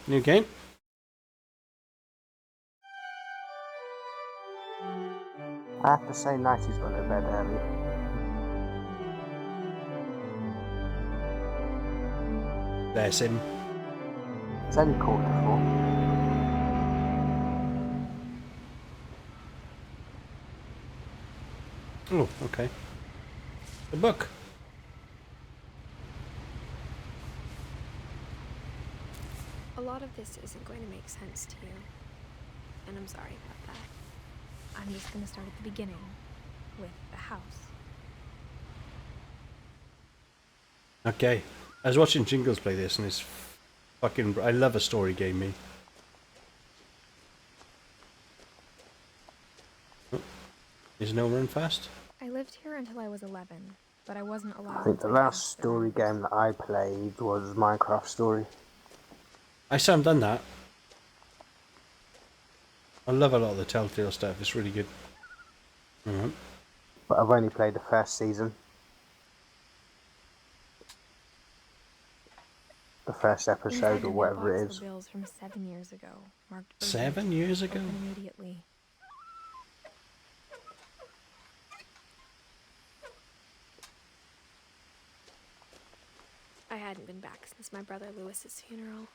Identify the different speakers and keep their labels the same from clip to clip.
Speaker 1: new game.
Speaker 2: I have to say, Nicey's gone to bed early.
Speaker 1: Bless him.
Speaker 2: It's only 3:45.
Speaker 1: Oh, okay. The book.
Speaker 3: A lot of this isn't going to make sense to you, and I'm sorry about that. I'm just going to start at the beginning, with the house.
Speaker 1: Okay. I was watching Jingles play this, and it's fucking... I love a story game, me. Oh, is no run fast?
Speaker 3: I lived here until I was 11, but I wasn't allowed
Speaker 2: I think
Speaker 3: to
Speaker 2: the
Speaker 3: play
Speaker 2: last
Speaker 3: past the
Speaker 2: story
Speaker 3: rooms.
Speaker 2: game that I played was Minecraft Story.
Speaker 1: I still haven't done that. I love a lot of the Telltale stuff. It's really good. Alright.
Speaker 2: But I've only played the first season. The first episode
Speaker 3: Inside
Speaker 2: or
Speaker 3: the
Speaker 2: whatever
Speaker 3: mailbox
Speaker 2: it
Speaker 3: were
Speaker 2: is.
Speaker 3: bills from 7 years ago, marked urgent.
Speaker 1: 7 years ago?
Speaker 3: Open immediately. I hadn't been back since my brother Lewis's funeral.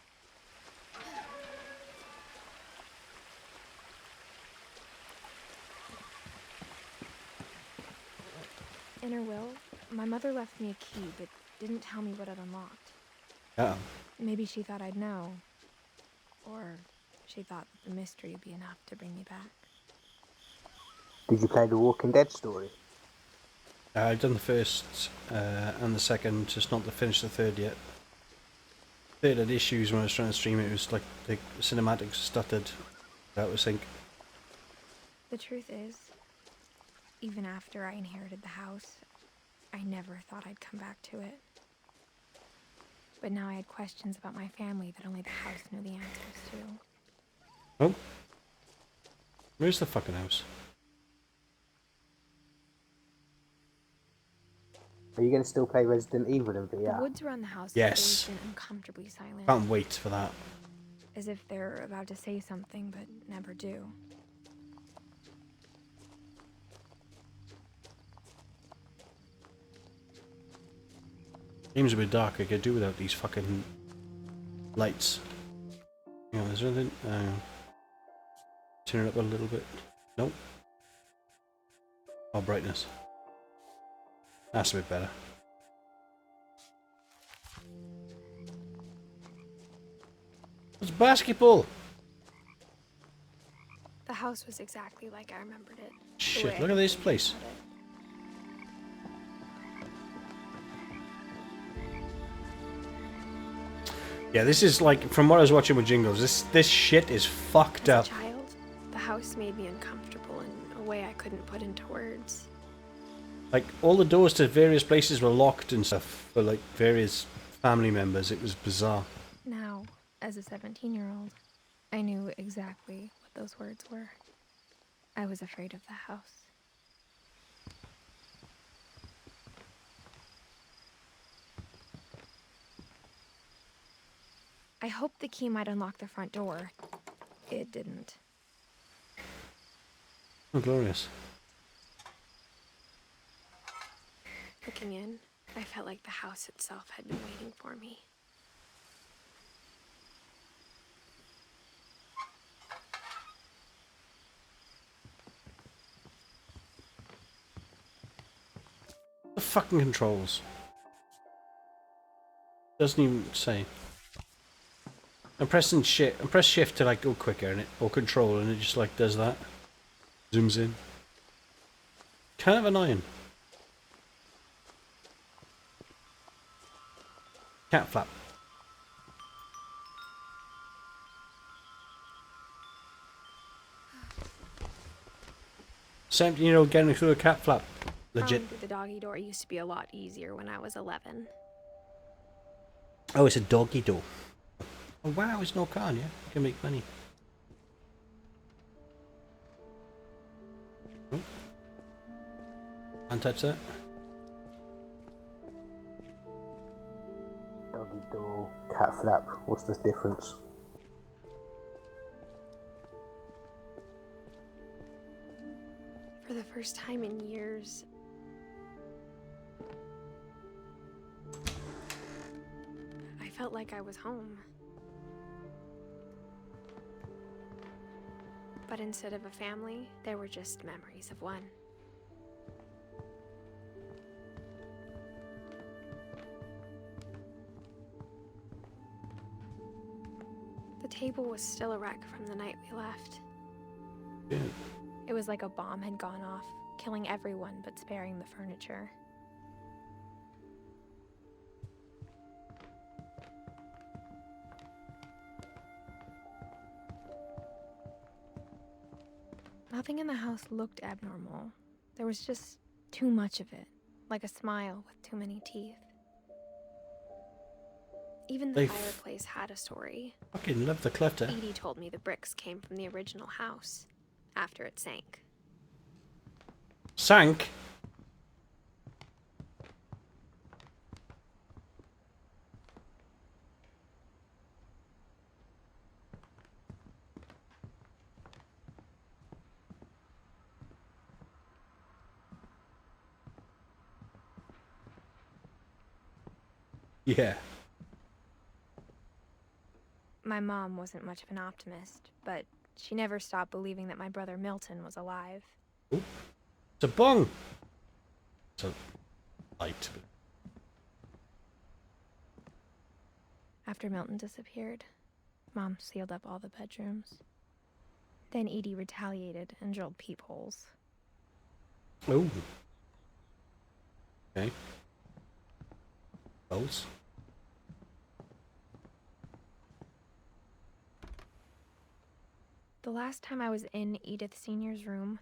Speaker 3: In her will, my mother left me a key, but didn't tell me what it unlocked.
Speaker 1: Oh.
Speaker 3: Maybe she thought I'd know. Or she thought that the mystery would be enough to bring me back.
Speaker 2: Did you play the Walking Dead story?
Speaker 1: I've done the first and the second, just not to finish the third yet. Third had issues when I was trying to stream it. It was like the cinematics stuttered. That was sync.
Speaker 3: The truth is, even after I inherited the house, I never thought I'd come back to it. But now I had questions about my family that only the house knew the answers to.
Speaker 1: Oh. Where's the fucking house?
Speaker 2: Are you going to still play Resident Evil in
Speaker 3: The
Speaker 2: VR?
Speaker 3: woods around the house
Speaker 1: Yes.
Speaker 3: have always been uncomfortably silent.
Speaker 1: Can't wait for that.
Speaker 3: As if they're about to say something, but never do.
Speaker 1: Game's a bit dark. I could do without these fucking lights. You know, is there anything? Turn it up a little bit. Nope. Oh, brightness. That's a bit better. It's basketball!
Speaker 3: The house was exactly like I remembered it. The
Speaker 1: Shit,
Speaker 3: way I
Speaker 1: look at
Speaker 3: had
Speaker 1: this
Speaker 3: dreamed
Speaker 1: place.
Speaker 3: about it.
Speaker 1: Yeah, this is like, from what I was watching with Jingles, this shit is fucked
Speaker 3: As
Speaker 1: up.
Speaker 3: a child, the house made me uncomfortable in a way I couldn't put into words.
Speaker 1: Like, all the doors to various places were locked and stuff for, like, various family members. It was bizarre.
Speaker 3: Now, as a 17-year-old, I knew exactly what those words were. I was afraid of the house. I hoped the key might unlock the front door. It didn't.
Speaker 1: Oh, glorious.
Speaker 3: Looking in, I felt like the house itself had been waiting for me.
Speaker 1: The fucking controls. Doesn't even say. I'm pressing shit. I press shift to like go quicker and it, or control, and it just like does that. Zooms in. Kind of annoying. Cat flap. 17-year-old getting through a cat flap. Legit.
Speaker 3: Through the doggy door used to be a lot easier when I was 11.
Speaker 1: Oh, it's a doggy door. Oh wow, it's no car, yeah? You can make money. Oh. Can't touch that.
Speaker 2: Doggy door, cat flap. What's the difference?
Speaker 3: For the first time in years, I felt like I was home. But instead of a family, there were just memories of one. The table was still a wreck from the night we left.
Speaker 1: Yeah.
Speaker 3: It was like a bomb had gone off, killing everyone but sparing the furniture. Nothing in the house looked abnormal. There was just too much of it, like a smile with too many teeth. Even the fireplace had a story.
Speaker 1: Fucking love the clutter.
Speaker 3: Edie told me the bricks came from the original house, after it sank.
Speaker 1: Sank? Yeah.
Speaker 3: My mom wasn't much of an optimist, but she never stopped believing that my brother Milton was alive.
Speaker 1: Ooh. It's a bong. It's a light.
Speaker 3: After Milton disappeared, Mom sealed up all the bedrooms. Then Edie retaliated and drilled peepholes.
Speaker 1: Oh. Okay. Holes.
Speaker 3: The last time I was in Edith Sr.'s room,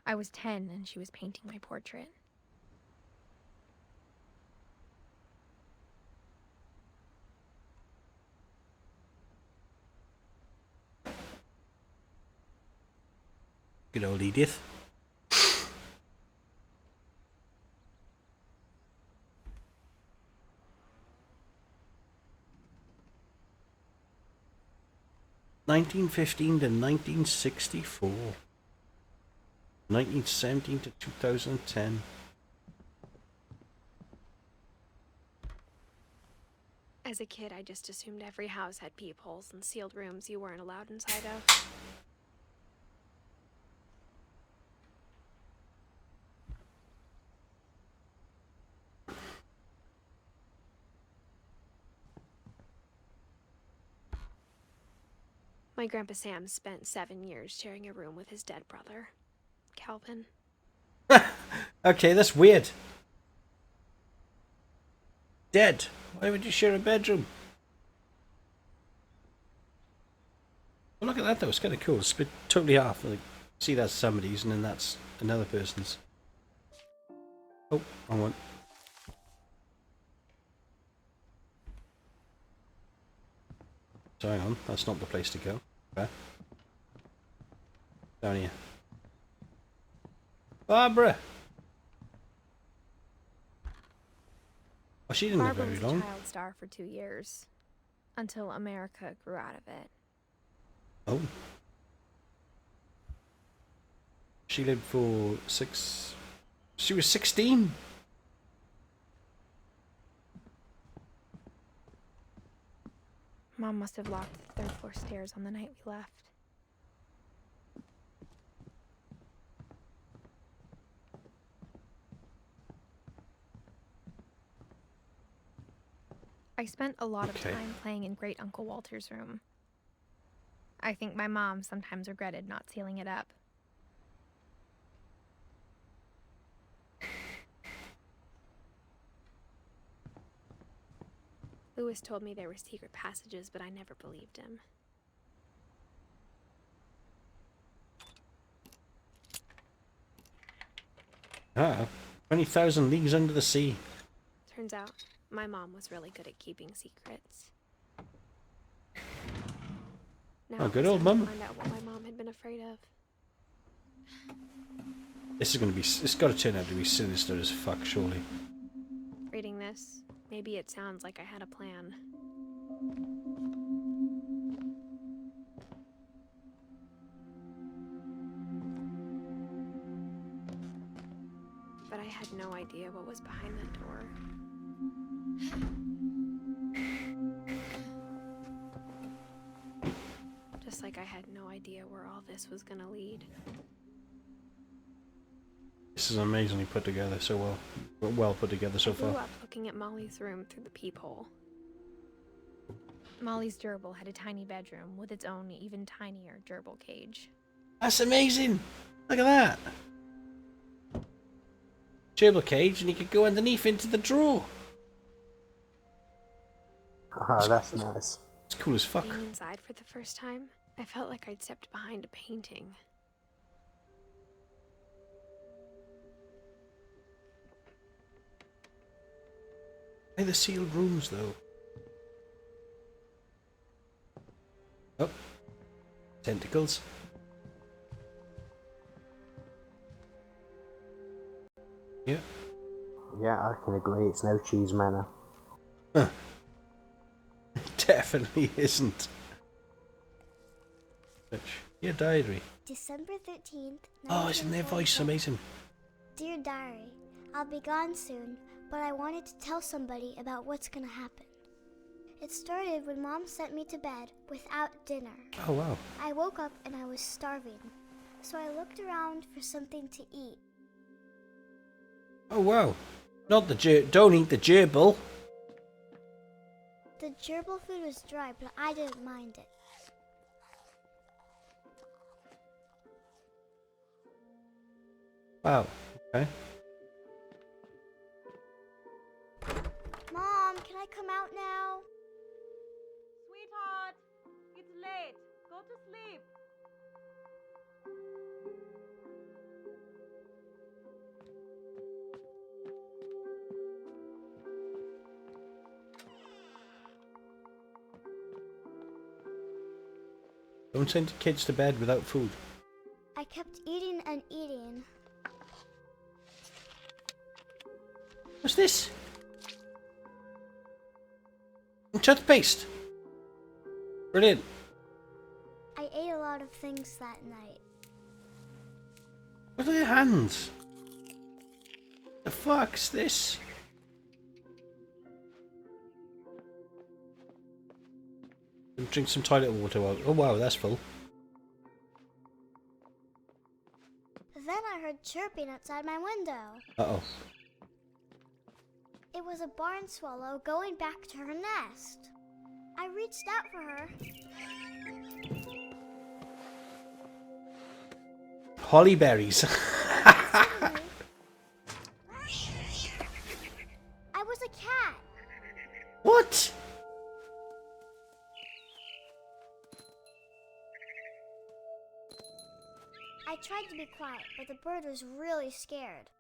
Speaker 3: I was 10 and she was painting my portrait.
Speaker 1: Good old Edith. (1915 to 1964). 1917 to 2010.
Speaker 3: As a kid, I just assumed every house had peepholes and sealed rooms you weren't allowed inside of. My Grandpa Sam spent 7 years sharing a room with his dead brother, Calvin.
Speaker 1: Okay, that's weird. Dead. Why would you share a bedroom? Well, look at that though. It's kind of cool. It's split totally half. Like, see, that's somebody's, and then that's another person's. Oh, wrong one. So hang on. That's not the place to go. Okay. Down here. Barbara. Oh, she didn't live
Speaker 3: Barbara
Speaker 1: very
Speaker 3: was a
Speaker 1: long.
Speaker 3: child star for 2 years, until America grew out of it.
Speaker 1: Oh. She lived for 6... She was 16.
Speaker 3: Mom must have locked the 3rd floor stairs on the night we left. I spent a lot of time playing in Great Uncle Walter's room. I think my mom sometimes regretted not sealing it up. Lewis told me there were secret passages, but I never believed him.
Speaker 1: Ah, 20,000 Leagues Under the Sea.
Speaker 3: Turns out, my mom was really good at keeping secrets. Now
Speaker 1: Oh, good old mum.
Speaker 3: Find out what my mom had been afraid of.
Speaker 1: This is gonna be. It's got to turn out to be sinister as fuck, surely.
Speaker 3: Reading this, maybe it sounds like I had a plan. I had no idea what was behind that door. Just like I had no idea where all this was gonna lead.
Speaker 1: This is amazingly put together, so well put together so
Speaker 3: I grew
Speaker 1: far.
Speaker 3: up looking at Molly's room through the peephole. Molly's gerbil had a tiny bedroom with its own even tinier gerbil cage.
Speaker 1: That's amazing! Look at that! Gerbil cage, and you could go underneath into the drawer.
Speaker 2: Oh, that's nice.
Speaker 1: It's cool as fuck.
Speaker 3: Being inside for the first time, I felt like I'd stepped behind a painting.
Speaker 1: Hey, the sealed rooms, though. Oh. Tentacles. Yeah.
Speaker 2: Yeah, I can agree. It's no cheese manor.
Speaker 1: Huh. Definitely isn't. Your diary.
Speaker 4: December 13th.
Speaker 1: Oh, isn't their voice
Speaker 4: 1944.
Speaker 1: amazing?
Speaker 4: Dear Diary, I'll be gone soon, but I wanted to tell somebody about what's gonna happen. It started when Mom sent me to bed without dinner.
Speaker 1: Oh, wow.
Speaker 4: I woke up and I was starving, so I looked around for something to eat.
Speaker 1: Oh, wow. Not the don't eat the gerbil.
Speaker 4: The gerbil food was dry, but I didn't mind it.
Speaker 1: Wow. Okay.
Speaker 4: Mom, can I come out now?
Speaker 5: Sweetheart, it's late. Go to sleep.
Speaker 1: Don't send your kids to bed without food.
Speaker 4: I kept eating and eating.
Speaker 1: What's this? Toothpaste. Brilliant.
Speaker 4: I ate a lot of things that night.
Speaker 1: What are your hands? The fuck's this? Drink some toilet water. Oh wow, that's full.
Speaker 4: Then I heard chirping outside my window.
Speaker 1: Uh-oh.
Speaker 4: It was a barn swallow going back to her nest. I reached out for her.
Speaker 1: Holly berries.
Speaker 4: Suddenly, I was a cat.
Speaker 1: What?
Speaker 4: I tried to be quiet, but the bird was really scared.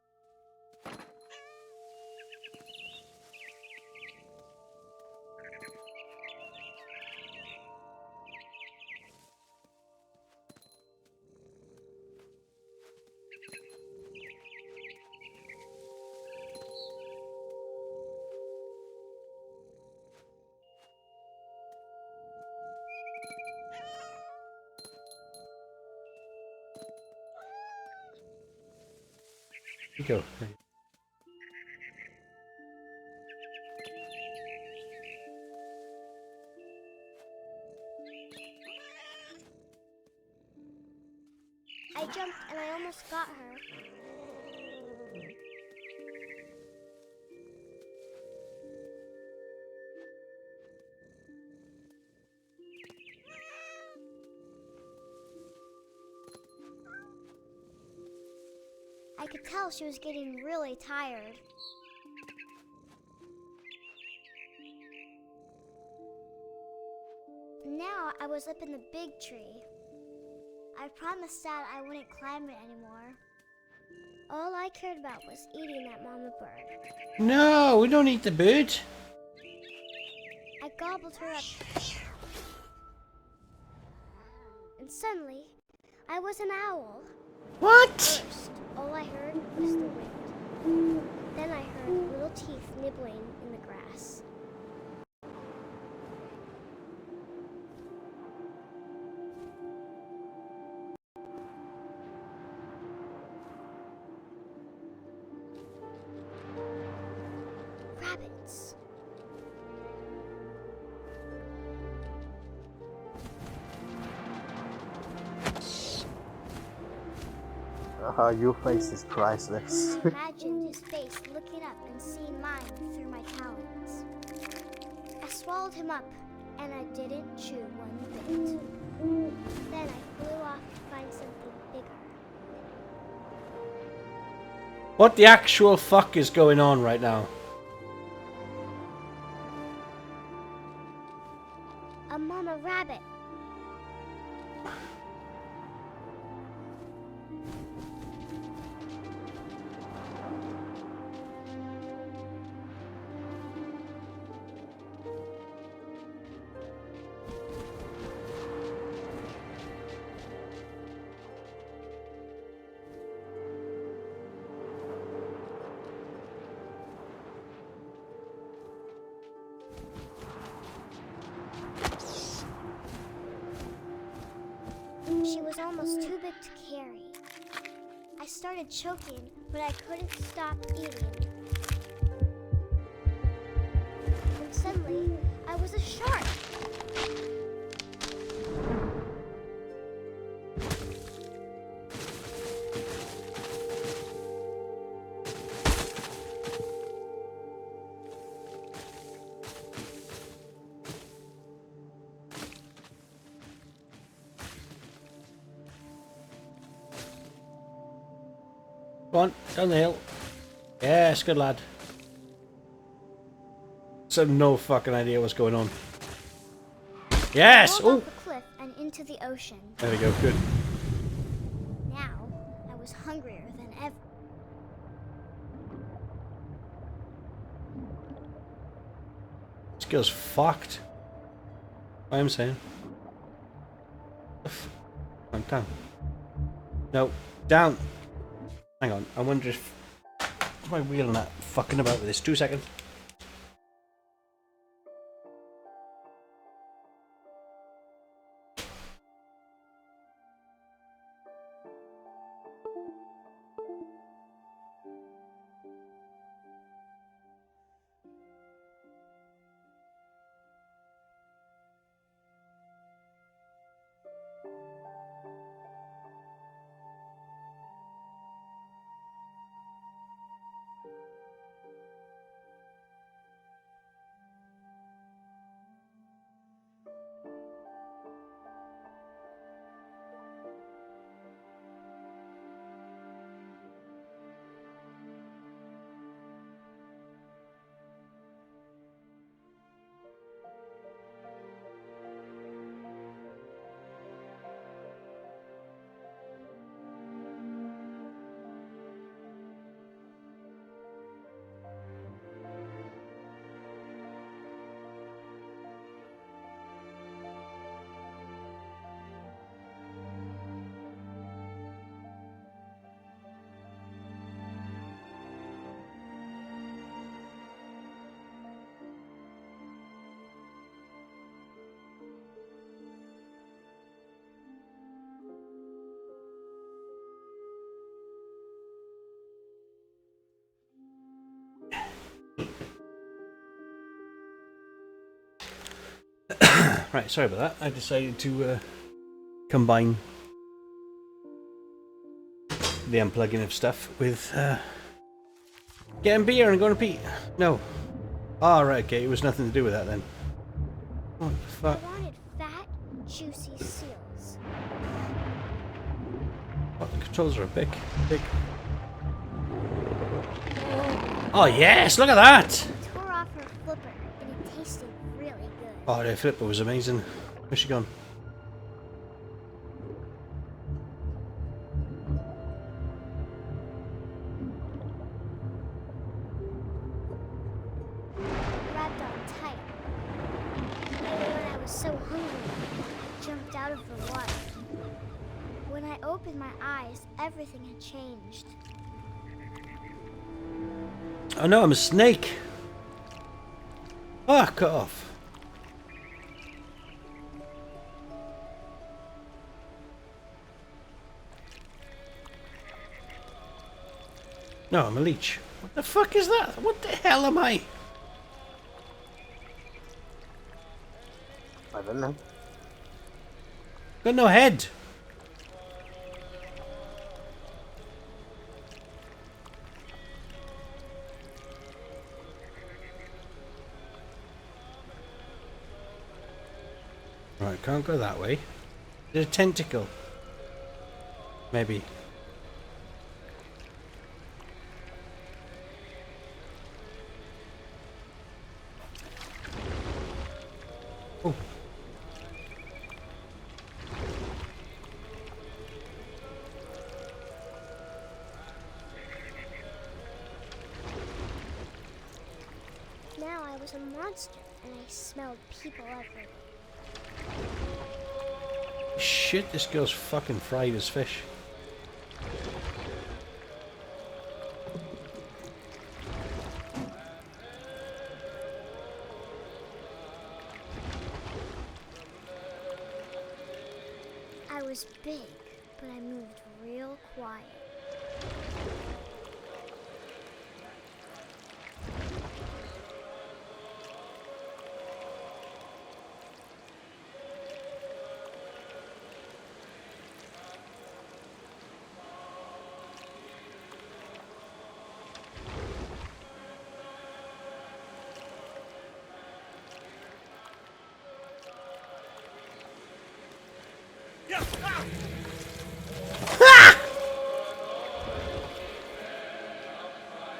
Speaker 1: Here you go.
Speaker 4: I jumped and I almost got her. I could tell she was getting really tired. Now I was up in the big tree. I promised Dad I wouldn't climb it anymore. All I cared about was eating that mama bird.
Speaker 1: No, we don't eat the bird.
Speaker 4: I gobbled her up. And suddenly, I was an owl.
Speaker 1: What?
Speaker 4: First, all I heard was the wind. Then I heard little teeth nibbling in the grass.
Speaker 2: Your face is priceless.
Speaker 4: I imagined his face looking up and seeing mine through my talons. I swallowed him up, and I didn't chew one bit. Then I flew off to find something bigger.
Speaker 1: What the actual fuck is going on right now?
Speaker 4: A mama rabbit. She was almost too big to carry. I started choking, but I couldn't stop eating. And suddenly, I was a shark.
Speaker 1: Go on, down the hill. Yes, good lad. So no fucking idea what's going on. Yes!
Speaker 4: I rolled
Speaker 1: Oh!
Speaker 4: off the cliff and into the ocean.
Speaker 1: There we go, good.
Speaker 4: Now, I was hungrier than ever.
Speaker 1: This girl's fucked. I'm saying. I'm down. No, down. Hang on, I wonder if... Am I wheeling that fucking about with this? 2 seconds. Right, sorry about that. I decided to combine the unplugging of stuff with getting beer and going to pee. No. Oh, right, okay. It was nothing to do with that then. What the
Speaker 4: I
Speaker 1: fuck?
Speaker 4: wanted fat, juicy seals.
Speaker 1: What, the controls are big. Oh, yes! Look at that!
Speaker 4: I tore off her flipper, and it tasted really good.
Speaker 1: Oh, the flipper was amazing. Where's she gone?
Speaker 4: Grabbed on tight. When I was so hungry, I jumped out of the water. When I opened my eyes, everything had changed.
Speaker 1: Oh no, I'm a snake! Fuck off! No, I'm a leech. What the fuck is that? What the hell am I?
Speaker 2: I don't know.
Speaker 1: Got no head. Right, can't go that way. There's a tentacle. Maybe. Oh.
Speaker 4: Now I was a monster, and I smelled people everywhere.
Speaker 1: Shit, this girl's fucking fried as fish.
Speaker 4: I was big, but I moved real quiet.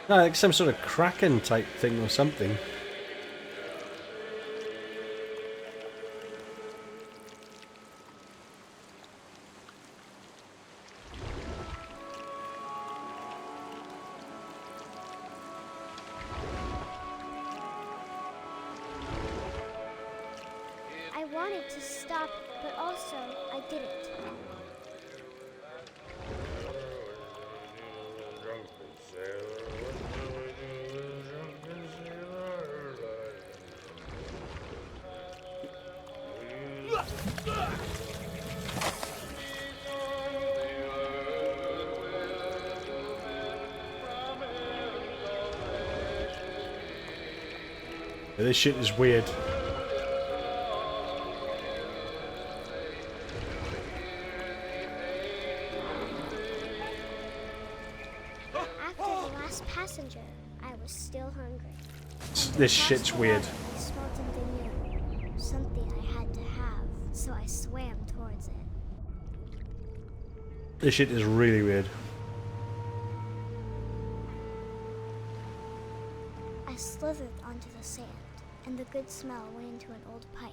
Speaker 1: No, like some sort of kraken type thing or something.
Speaker 4: I wanted to stop, but also I didn't.
Speaker 1: Yeah, this shit is weird.
Speaker 4: After the last passenger, I was still hungry.
Speaker 1: This shit's weird.
Speaker 4: I smelled something new, something I had to have, so I swam towards it.
Speaker 1: This shit is really weird.
Speaker 4: I slithered onto the sand, and the good smell went into an old pipe.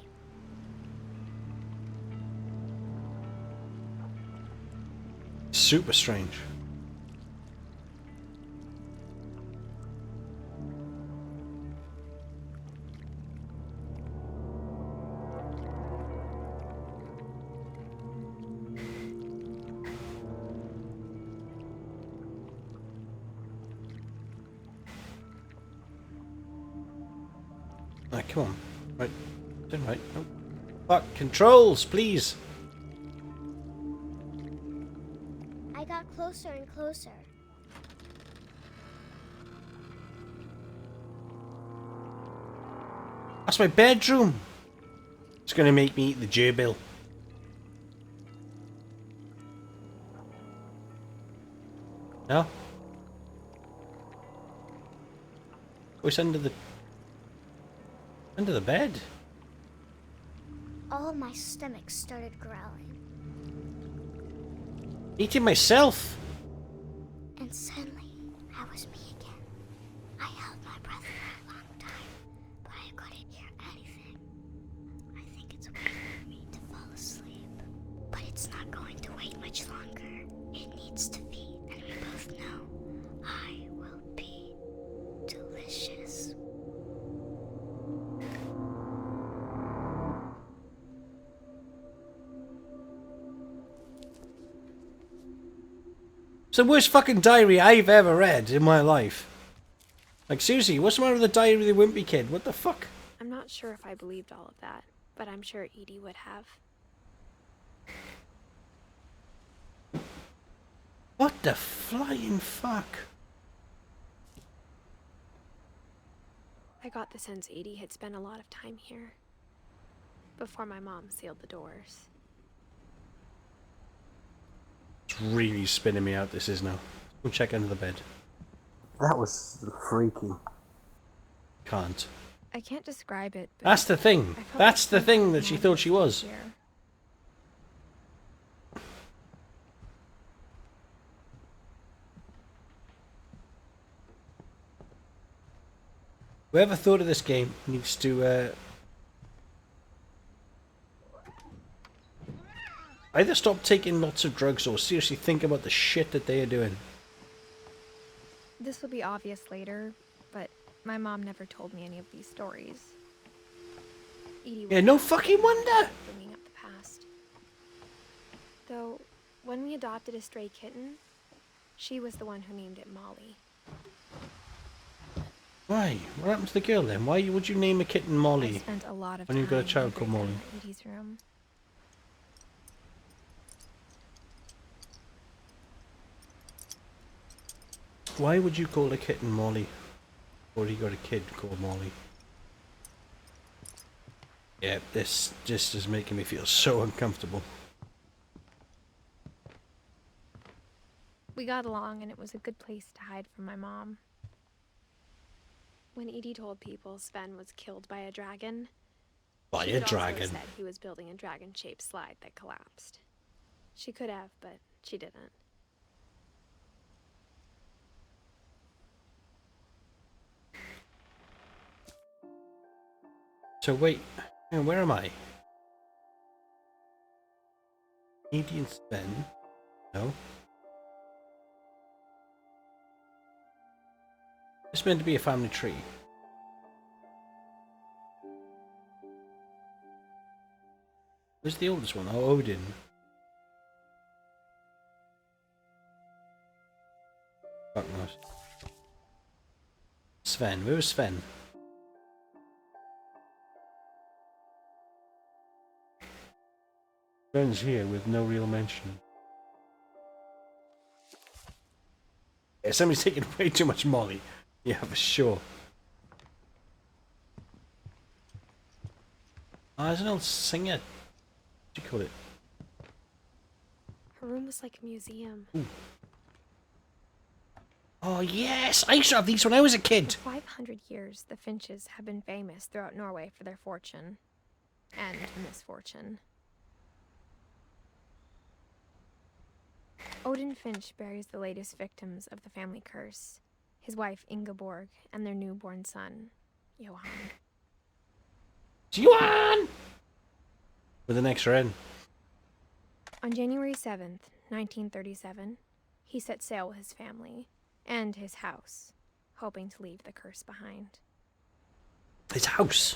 Speaker 1: Super strange. Right, come on. Right. Turn right. Oh. Fuck. Controls, please.
Speaker 4: I got closer and closer.
Speaker 1: That's my bedroom. It's gonna make me eat the gerbil. No? Oh, it's under the bed.
Speaker 4: All of my stomach started growling,
Speaker 1: Eating myself.
Speaker 4: and suddenly I was me again. I held my breath for a long time, but I couldn't hear anything. I think it's waiting for me to fall asleep, but it's not going to wait much longer. It needs to feed, and we both know I will be delicious.
Speaker 1: It's the worst fucking diary I've ever read in my life. Like, seriously, what's the matter with the diary of the wimpy kid? What the fuck?
Speaker 3: I'm not sure if I believed all of that, but I'm sure Edie would have.
Speaker 1: What the flying fuck?
Speaker 3: I got the sense Edie had spent a lot of time here before my mom sealed the doors.
Speaker 1: It's really spinning me out, this is now. Go check under the bed.
Speaker 2: That was freaky.
Speaker 1: Can't.
Speaker 3: I can't describe it, but
Speaker 1: That's the thing.
Speaker 3: I felt
Speaker 1: That's
Speaker 3: like
Speaker 1: the
Speaker 3: some
Speaker 1: thing
Speaker 3: kind
Speaker 1: that
Speaker 3: of
Speaker 1: she
Speaker 3: magic
Speaker 1: thought she was.
Speaker 3: here.
Speaker 1: Whoever thought of this game needs to either stop taking lots of drugs or seriously think about the shit that they are doing.
Speaker 3: This will be obvious later, but my mom never told me any of these stories. Edie was
Speaker 1: Yeah, no
Speaker 3: bad
Speaker 1: fucking
Speaker 3: at
Speaker 1: wonder.
Speaker 3: bringing up the past. Though, when we adopted a stray kitten, she was the one who named it Molly.
Speaker 1: Why? What happened to the girl then? Why would you name a kitten
Speaker 3: I
Speaker 1: Molly
Speaker 3: spent a lot of
Speaker 1: when
Speaker 3: time
Speaker 1: you've got a child
Speaker 3: every
Speaker 1: called Molly?
Speaker 3: night in Edie's room.
Speaker 1: Why would you call a kitten Molly? Or you got a kid called Molly? Yeah, this just is making me feel so uncomfortable.
Speaker 3: We got along, and it was a good place to hide from my mom. When Edie told people Sven was killed by a dragon,
Speaker 1: By
Speaker 3: she
Speaker 1: a
Speaker 3: could also
Speaker 1: dragon.
Speaker 3: have said he was building a dragon-shaped slide that collapsed. She could have, but she didn't.
Speaker 1: So wait, hang on, where am I? Edie and Sven? No. It's meant to be a family tree. Where's the oldest one? Oh, Odin. Fuck knows. Sven. Where was Sven? Sven's here with no real mention. Yeah, somebody's taking way too much Molly. Yeah, for sure. Oh, there's an old singer. What do you call it?
Speaker 3: Her room was like a museum.
Speaker 1: Ooh. Oh, yes! I used to have these when I was a kid!
Speaker 3: For 500 years, the Finches have been famous throughout Norway for their fortune. And misfortune. Odin Finch buries the latest victims of the family curse. His wife, Ingeborg, and their newborn son, Johan.
Speaker 1: Johan! With an extra N.
Speaker 3: On January 7th, 1937, he set sail with his family and his house, hoping to leave the curse behind.
Speaker 1: His house!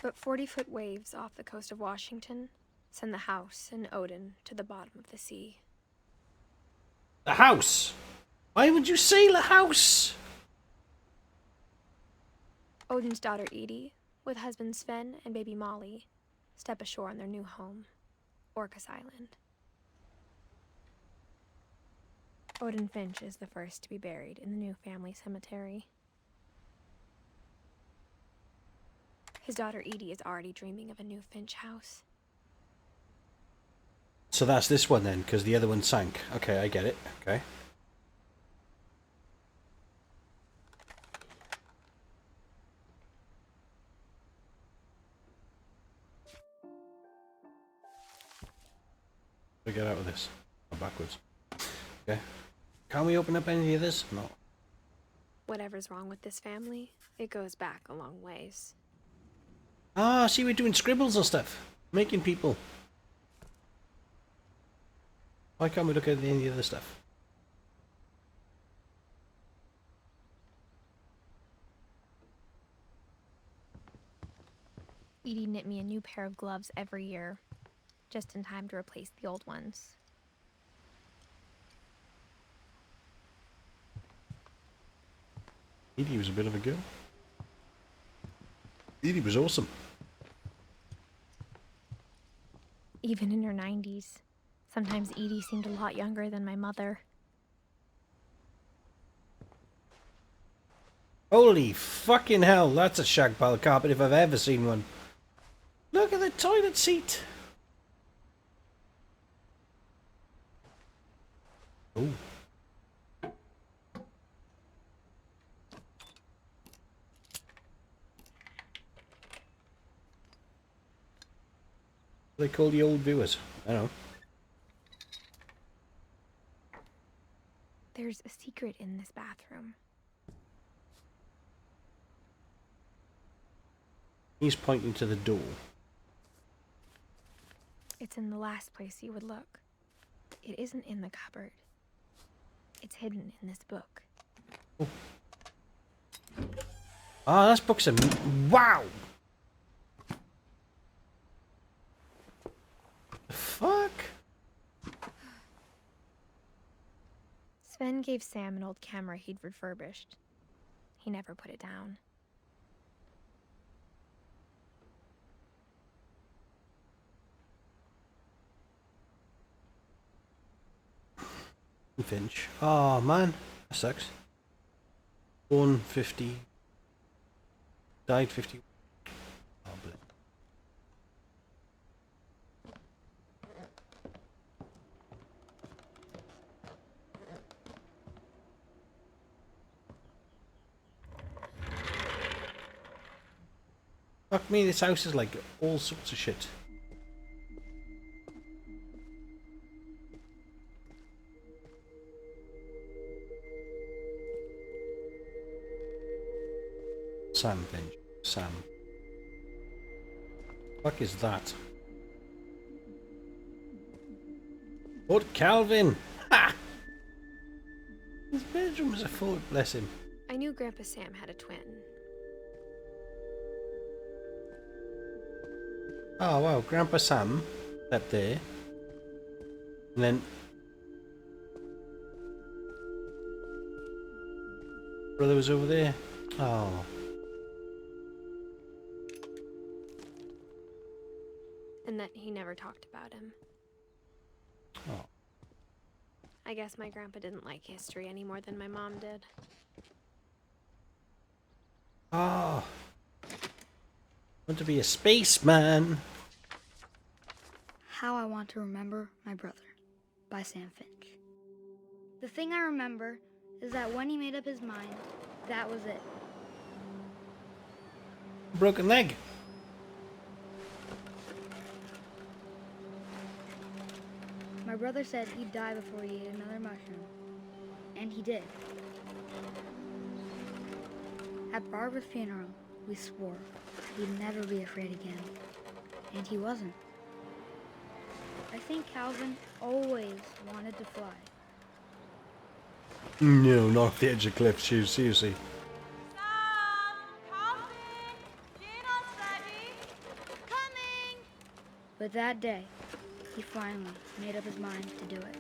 Speaker 3: But 40-foot waves off the coast of Washington send the house and Odin to the bottom of the sea.
Speaker 1: The house! Why would you say the house?
Speaker 3: Odin's daughter Edie, with husband Sven and baby Molly, step ashore on their new home, Orcas Island. Odin Finch is the first to be buried in the new family cemetery. His daughter Edie is already dreaming of a new Finch house.
Speaker 1: So that's this one then, because the other one sank. Okay, I get it. Okay. We get out of this. Or backwards. Okay. Can we open up any of this? No.
Speaker 3: Whatever's wrong with this family, it goes back a long ways.
Speaker 1: Ah, see, we're doing scribbles and stuff. Making people. Why can't we look at any of the other stuff?
Speaker 3: Edie knit me a new pair of gloves every year, just in time to replace the old ones.
Speaker 1: Edie was a bit of a girl. Edie was awesome.
Speaker 3: Even in her 90s, sometimes Edie seemed a lot younger than my mother.
Speaker 1: Holy fucking hell, that's a shag pile carpet if I've ever seen one. Look at the toilet seat. Oh. They call the old viewers. I don't know.
Speaker 3: There's a secret in this bathroom.
Speaker 1: He's pointing to the door.
Speaker 3: It's in the last place you would look. It isn't in the cupboard. It's hidden in this book.
Speaker 1: Ah, this book's a... Wow! The fuck?
Speaker 3: Sven gave Sam an old camera he'd refurbished. He never put it down.
Speaker 1: Finch. Oh man, that sucks. Born 50. Died 50. Oh, bleh. Fuck me, this house is like all sorts of shit. Sam Finch. Sam. Fuck is that? Lord Calvin! Ha! His bedroom was a fort, bless him.
Speaker 3: I knew Grandpa Sam had a twin.
Speaker 1: Oh wow, Grandpa Sam up there. And then brother was over there. Oh.
Speaker 3: And that he never talked about him.
Speaker 1: Oh.
Speaker 3: I guess my grandpa didn't like history any more than my mom did.
Speaker 1: Oh. Want to be a spaceman.
Speaker 6: How I Want to Remember My Brother by Sam Finch. The thing I remember is that when he made up his mind, that was it.
Speaker 1: Broken leg.
Speaker 6: My brother said he'd die before he ate another mushroom. And he did. At Barbara's funeral, we swore he'd never be afraid again. And he wasn't. I think Calvin always wanted to fly.
Speaker 1: No, not off the edge of cliff, seriously.
Speaker 5: Sam! Calvin! Dinner's ready! Coming!
Speaker 6: But that day, he finally made up his mind to do it.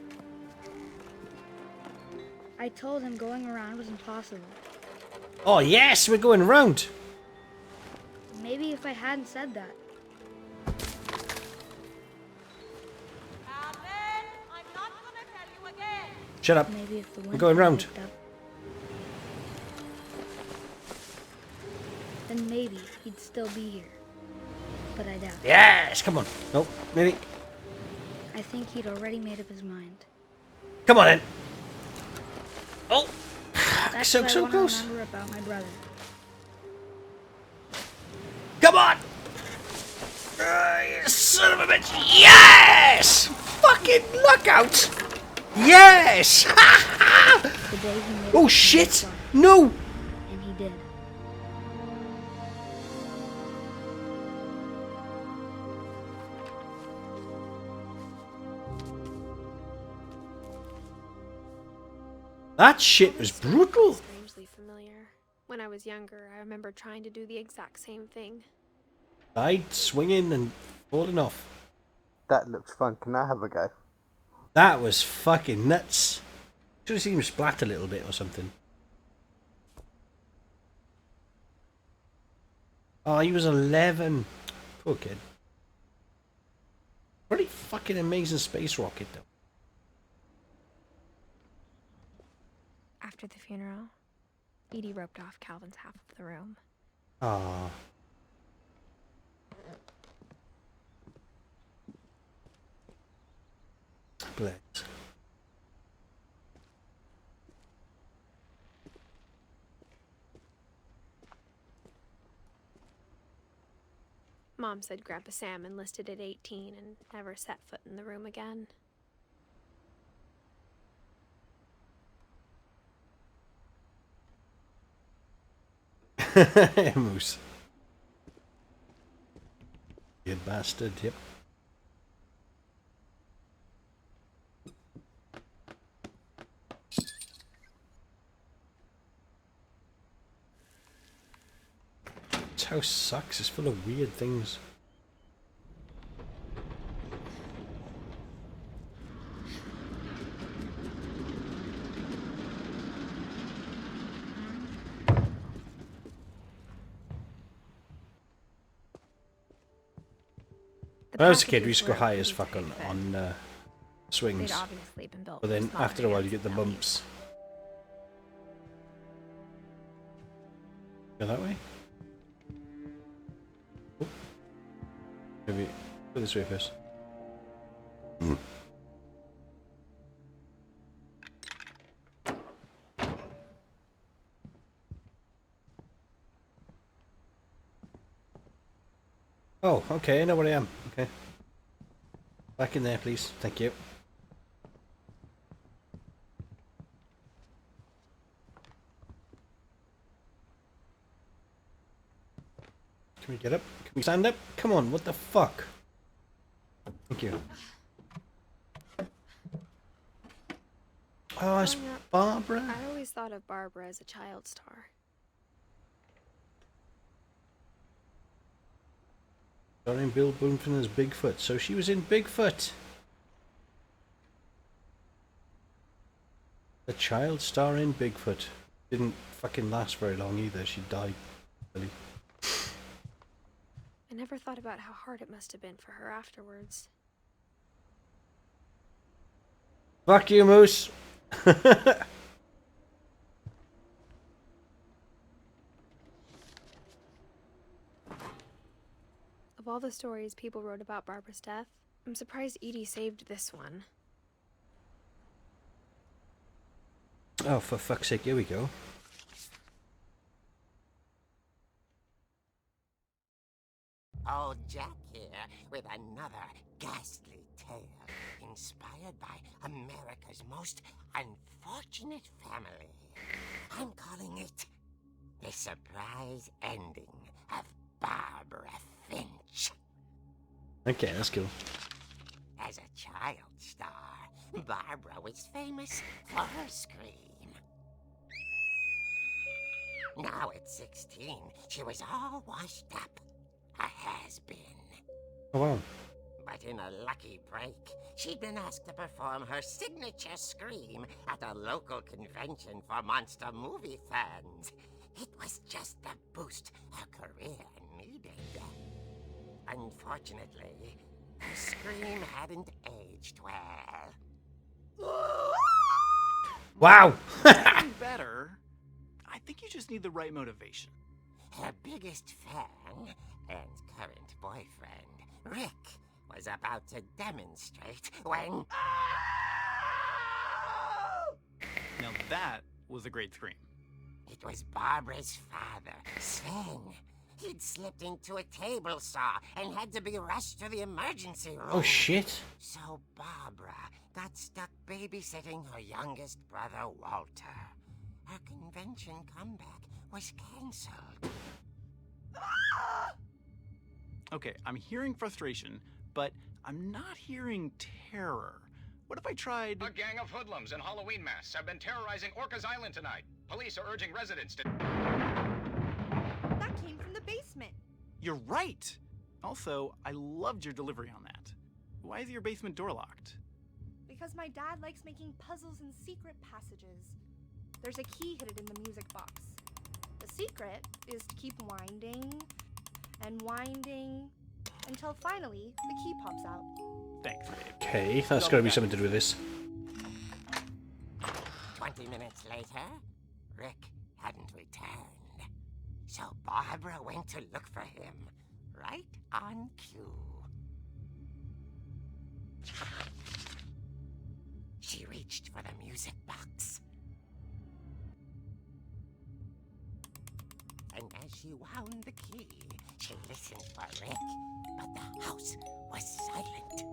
Speaker 6: I told him going around was impossible.
Speaker 1: Oh yes, we're going round.
Speaker 6: Maybe if I hadn't said that,
Speaker 5: Calvin! I'm not gonna tell you again!
Speaker 1: Shut up.
Speaker 6: maybe if the wind
Speaker 1: We're going
Speaker 6: had
Speaker 1: round.
Speaker 6: picked up, then maybe he'd still be here. But I doubt it.
Speaker 1: Yes, come on. Nope, maybe.
Speaker 6: I think he'd already made up his mind.
Speaker 1: Come on then. Oh,
Speaker 6: That's
Speaker 1: so
Speaker 6: what I
Speaker 1: so
Speaker 6: want to
Speaker 1: close.
Speaker 6: remember about my brother.
Speaker 1: Come on. You son of a bitch. Yes! Fucking knockout. Yes!
Speaker 6: The day he made
Speaker 1: Oh
Speaker 6: up his
Speaker 1: shit!
Speaker 6: mind,
Speaker 1: No!
Speaker 6: and he did.
Speaker 1: That shit was brutal.
Speaker 3: Strangely familiar. When I was younger, I remember trying to do the exact same thing.
Speaker 1: Died swinging and falling off.
Speaker 2: That looks fun. Can I have a go?
Speaker 1: That was fucking nuts. Should have seen him splat a little bit or something. Oh, he was 11. Poor kid. Pretty fucking amazing space rocket though.
Speaker 3: After the funeral, Edie roped off Calvin's half of the room.
Speaker 1: Ah. Bless.
Speaker 3: Mom Mom said Grandpa Sam enlisted at 18 and never set foot in the room again.
Speaker 1: Moose. You bastard, yep. This house sucks, it's full of weird things. When I was a kid, we used to go high as fuck on swings.
Speaker 3: They'd obviously been built
Speaker 1: But
Speaker 3: for
Speaker 1: then
Speaker 3: smaller
Speaker 1: after a while you
Speaker 3: hands
Speaker 1: get the
Speaker 3: than me.
Speaker 1: bumps. Go that way? Oh. Maybe go this way first. Oh, okay, I know where I am. Okay. Back in there, please. Thank you. Can we get up? Can we stand up? Come on, what the fuck? Thank you. Oh, it's
Speaker 3: Growing up,
Speaker 1: Barbara.
Speaker 3: I always thought of Barbara as a child star.
Speaker 1: Starring Bill Boonton as Bigfoot, so she was in Bigfoot. The child star in Bigfoot. Didn't fucking last very long either, she died. Really.
Speaker 3: I never thought about how hard it must have been for her afterwards.
Speaker 1: Fuck you, Moose!
Speaker 3: Of all the stories people wrote about Barbara's death, I'm surprised Edie saved this one.
Speaker 1: Oh, for fuck's sake, here we go.
Speaker 7: Old Jack here with another ghastly tale inspired by America's most unfortunate family. I'm calling it The Surprise Ending of Barbara Finch.
Speaker 1: Okay, that's cool.
Speaker 7: As a child star, Barbara was famous for her scream. Now at 16, she was all washed up. A has-been.
Speaker 1: Oh wow.
Speaker 7: But in a lucky break, she'd been asked to perform her signature scream at a local convention for monster movie fans. It was just the boost her career needed. Unfortunately, her scream hadn't aged well.
Speaker 1: Wow!
Speaker 8: Getting better. I think you just need the right motivation.
Speaker 7: Her biggest fan and current boyfriend, Rick, was about to demonstrate when...
Speaker 8: Now that was a great scream.
Speaker 7: It was Barbara's father, Sven. He'd slipped into a table saw and had to be rushed to the emergency room.
Speaker 1: Oh shit.
Speaker 7: So Barbara got stuck babysitting her youngest brother, Walter. Her convention comeback was cancelled.
Speaker 8: Okay, I'm hearing frustration, but I'm not hearing terror. What if I tried...
Speaker 9: A gang of hoodlums in Halloween masks have been terrorizing Orcas Island tonight. Police are urging residents to...
Speaker 5: That came from the basement.
Speaker 8: You're right! Also, I loved your delivery on that. Why is your basement door locked?
Speaker 5: Because my dad likes making puzzles and secret passages. There's a key hidden in the music box. The secret is to keep winding and winding until finally the key pops out.
Speaker 8: Thanks, babe.
Speaker 1: Okay, that's gotta be something to do with this.
Speaker 7: 20 minutes later, Rick hadn't returned. So Barbara went to look for him, right on cue. She reached for the music box. And as she wound the key, She listened for Rick, but the house was silent.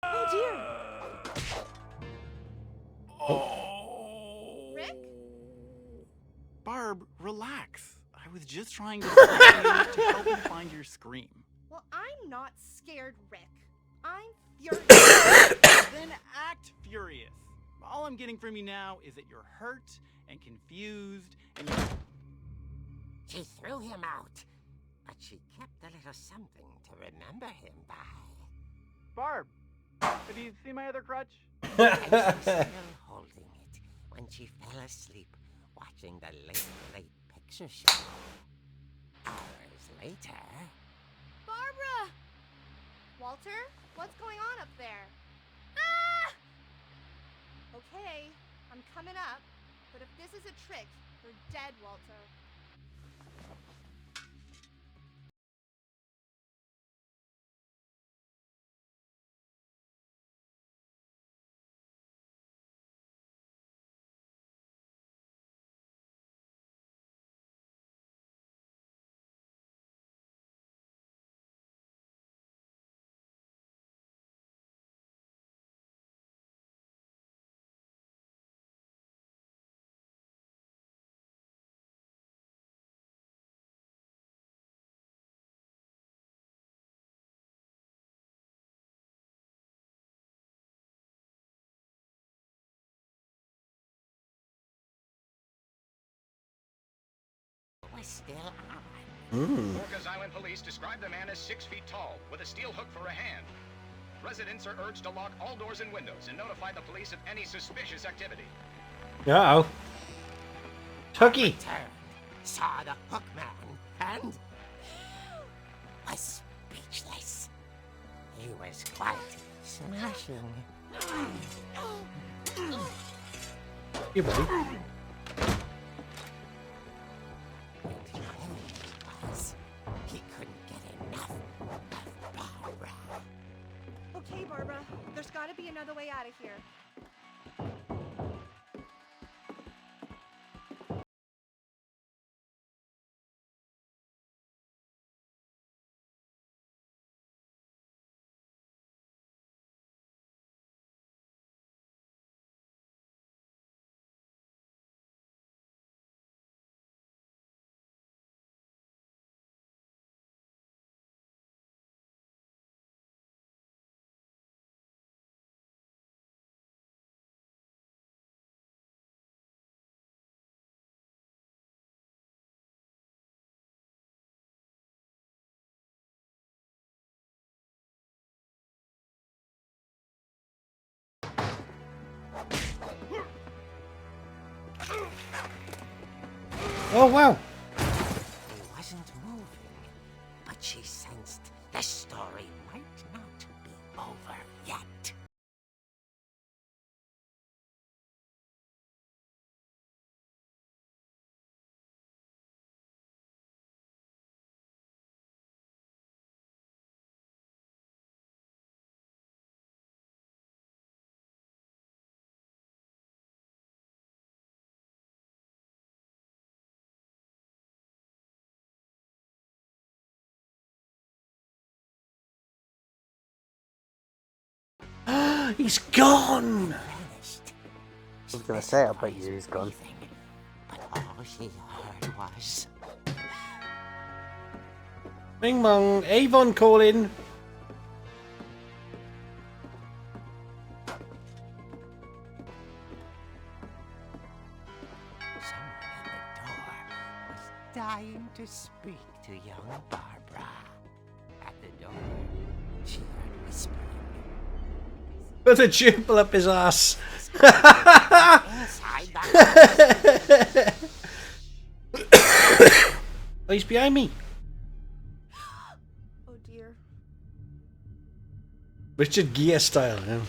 Speaker 5: Oh dear!
Speaker 8: Oh.
Speaker 5: Rick?
Speaker 8: Barb, relax. I was just trying to to help you find your scream.
Speaker 5: Well, I'm not scared, Rick. I'm furious.
Speaker 8: Then act furious. All I'm getting from you now is that you're hurt and confused and you're...
Speaker 7: She threw him out, but she kept a little something to remember him by.
Speaker 8: Barb, have you seen my other crutch?
Speaker 7: And she was still holding it when she fell asleep watching the late picture show. Hours later...
Speaker 5: Barbara! Walter, what's going on up there? Ah! Okay, I'm coming up, but if this is a trick, you're dead, Walter.
Speaker 7: was still on.
Speaker 9: Orcas Island police describe the man as 6 feet tall, with a steel hook for a hand. Residents are urged to lock all doors and windows and notify the police of any suspicious activity.
Speaker 1: Uh-oh. Tookie!
Speaker 7: Turned, saw the hook man, and was speechless. He was quite smashing.
Speaker 1: Here, buddy.
Speaker 7: He couldn't get enough of Barbara.
Speaker 5: Okay, Barbara, there's gotta be another way out of here.
Speaker 1: Oh, wow!
Speaker 7: He wasn't moving, but she sensed the story might not be over yet.
Speaker 1: He's gone!
Speaker 7: vanished.
Speaker 2: I was gonna say, I bet you he's gone.
Speaker 7: But all she heard was...
Speaker 1: Bing bong, Avon calling.
Speaker 7: Someone at the door was dying to speak to young Barbara. At the door, she heard whispering.
Speaker 1: With a jumble up his ass.
Speaker 7: Inside the house.
Speaker 1: Oh, he's behind me.
Speaker 5: Oh dear.
Speaker 1: Richard Gere style. Yeah.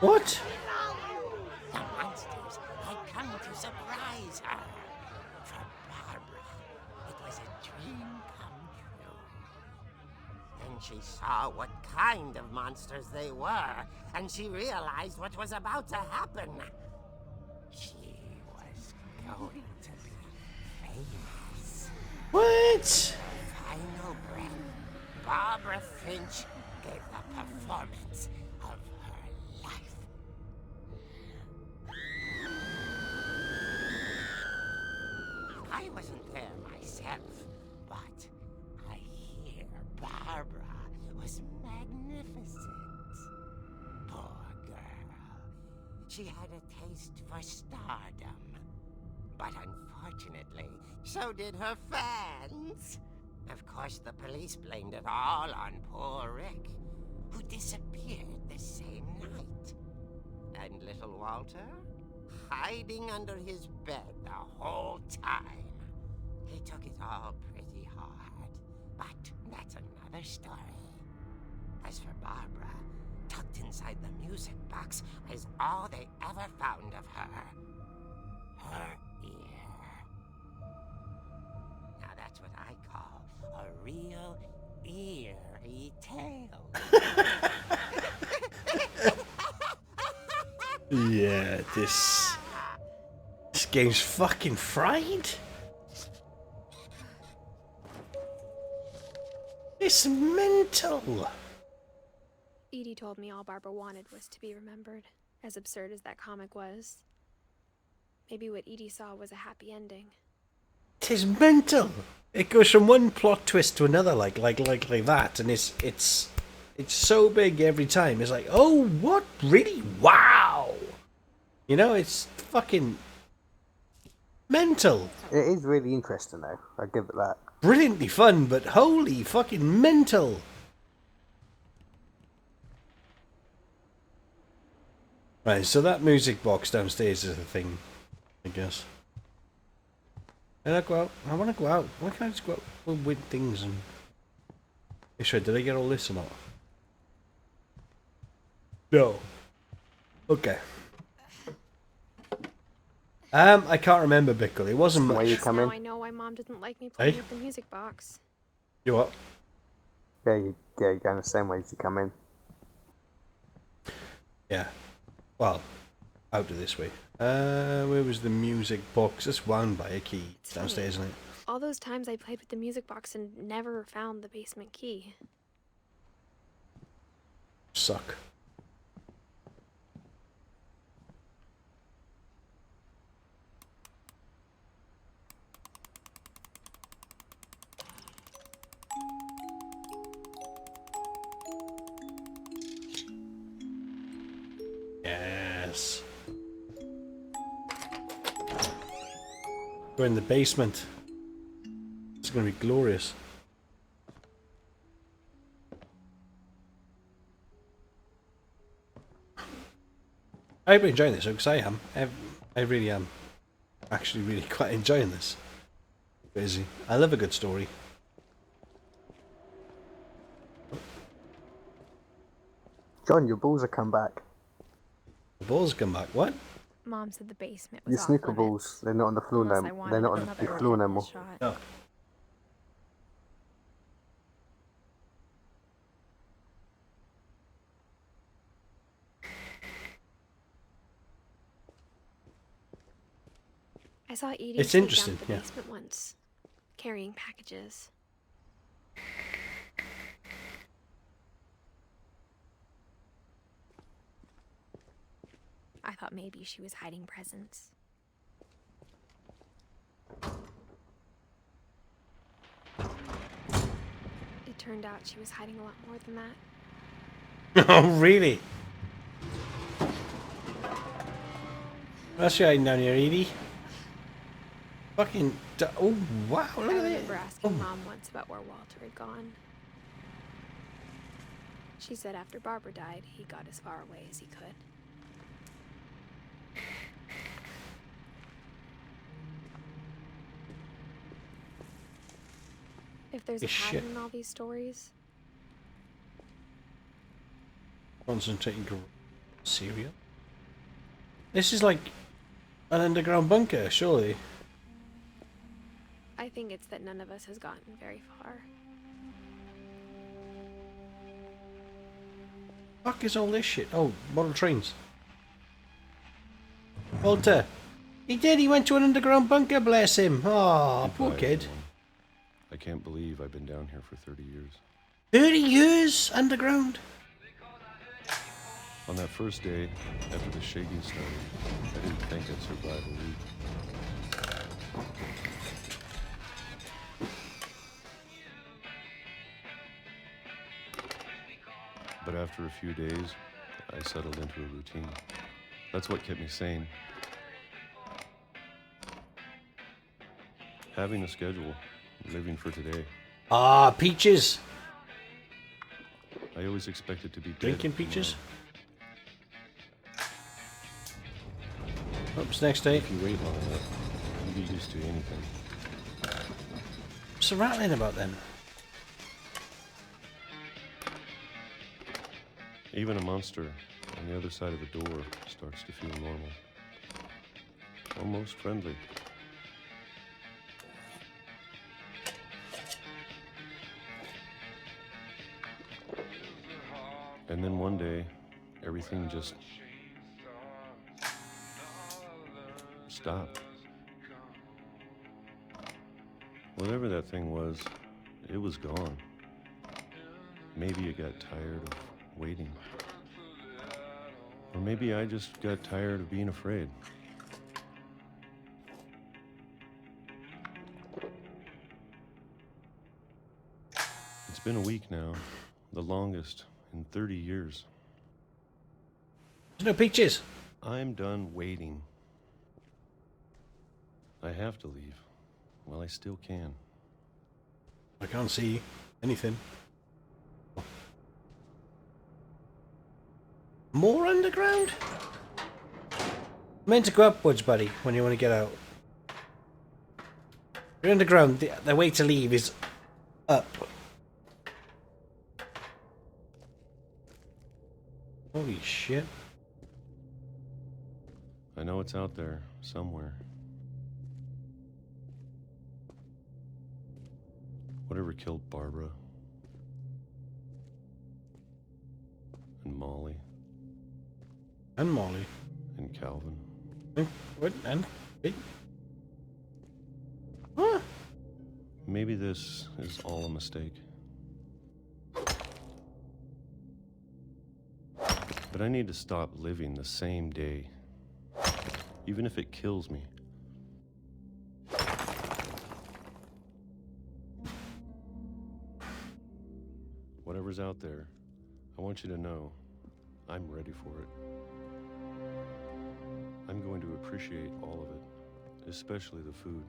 Speaker 1: What?
Speaker 7: The monsters had come to surprise her. For Barbara, it was a dream come true. Then she saw what kind of monsters they were, and she realized what was about to happen. She was going to be famous.
Speaker 1: What?
Speaker 7: Final breath, Barbara Finch gave the performance of her life. I wasn't there myself, but I hear Barbara was magnificent. Poor girl. She had a taste for stardom. But unfortunately, so did her fans. Of course, the police blamed it all on poor Rick, who disappeared the same night. And little Walter? Hiding under his bed the whole time. He took it all pretty hard, but that's another story. As for Barbara, tucked inside the music box is all they ever found of her. Her ear. Now that's what I call a real eerie tale.
Speaker 1: Yeah, this game's fucking fried. It's mental.
Speaker 3: Edie told me all Barbara wanted was to be remembered, as absurd as that comic was. Maybe what Edie saw was a happy ending.
Speaker 1: Tis mental. It goes from one plot twist to another, like that, and it's so big every time. It's like, oh, what? Really? Wow. You know, it's fucking mental.
Speaker 2: It is really interesting, though. I give it that.
Speaker 1: Brilliantly fun, but holy fucking mental. Right, so that music box downstairs is a thing, I guess. And I go out. I want to go out. Why can't I just go out with things and... Hey, sorry, did I get all this or not? No. Okay. I can't remember, Bickle. It wasn't much.
Speaker 2: Where you come in?
Speaker 3: Now I know why Mom didn't like me playing
Speaker 1: Hey?
Speaker 3: with the music box.
Speaker 1: You what?
Speaker 2: Yeah, you're going the same way as you come in.
Speaker 1: Yeah. Well, out of this way. Where was the music box? It's wound by a key
Speaker 3: It's
Speaker 1: downstairs,
Speaker 3: funny.
Speaker 1: isn't it?
Speaker 3: All those times I played with the music box and never found the basement key.
Speaker 1: Suck. Yes. We're in the basement. It's going to be glorious. I hope you're enjoying this, because I am. I really am. Actually, really quite enjoying this. Crazy. I love a good story.
Speaker 2: John, your balls have come back.
Speaker 1: The balls come back. What?
Speaker 3: Mom said the basement was
Speaker 2: Your
Speaker 3: off
Speaker 2: snooker
Speaker 3: limits,
Speaker 2: balls, they're not on the floor
Speaker 3: unless I
Speaker 2: no.
Speaker 3: wanted
Speaker 2: They're not on
Speaker 3: another
Speaker 2: the floor no more.
Speaker 3: shot.
Speaker 1: No.
Speaker 3: I saw Edie
Speaker 1: It's
Speaker 3: sneak
Speaker 1: interesting,
Speaker 3: down to the
Speaker 1: yeah.
Speaker 3: basement once, carrying packages. thought maybe she was hiding presents. It turned out she was hiding a lot more than that.
Speaker 1: Oh, really? That's right down here, Edie. Fucking. Oh, wow, look
Speaker 3: I
Speaker 1: at
Speaker 3: remember
Speaker 1: that.
Speaker 3: asking
Speaker 1: Oh.
Speaker 3: Mom once about where Walter had gone. She said after Barbara died, he got as far away as he could. If there's a
Speaker 1: Yes, shit.
Speaker 3: pattern in all these stories,
Speaker 1: Concentrating cereal. This is like an underground bunker, surely.
Speaker 3: I think it's that none of us has gotten very far.
Speaker 1: Fuck is all this shit? Oh, model trains. Walter. He did, he went to an underground bunker, bless him. Oh, poor
Speaker 10: Goodbye,
Speaker 1: kid.
Speaker 10: everyone. I can't believe I've been down here for 30 years.
Speaker 1: 30 years underground?
Speaker 10: On that first day, after the shaking started, I didn't think I'd survive a week. But after a few days, I settled into a routine. That's what kept me sane. Having a schedule, living for today.
Speaker 1: Ah, peaches.
Speaker 10: I always expected to be dead
Speaker 1: Drinking
Speaker 10: tomorrow.
Speaker 1: peaches? Oops, next day.
Speaker 10: If you wait long enough, you get used to anything.
Speaker 1: What's so rattling about then?
Speaker 10: Even a monster on the other side of the door starts to feel normal. Almost friendly. And then one day, everything just stopped. Whatever that thing was, it was gone. Maybe it got tired of waiting. Or maybe I just got tired of being afraid. It's been a week now, the longest in 30 years.
Speaker 1: There's no peaches.
Speaker 10: I'm done waiting. I have to leave. Well, I still can.
Speaker 1: I can't see anything. More underground? Meant to go upwards, buddy, when you want to get out. You're underground, the way to leave is up. Holy shit.
Speaker 10: I know it's out there, somewhere. Whatever killed Barbara. And Molly.
Speaker 1: And Molly.
Speaker 10: And Calvin.
Speaker 1: And what? And hey. Huh?
Speaker 10: Maybe this is all a mistake. But I need to stop living the same day. Even if it kills me. Whatever's out there, I want you to know I'm ready for it. I'm going to appreciate all of it, especially the food.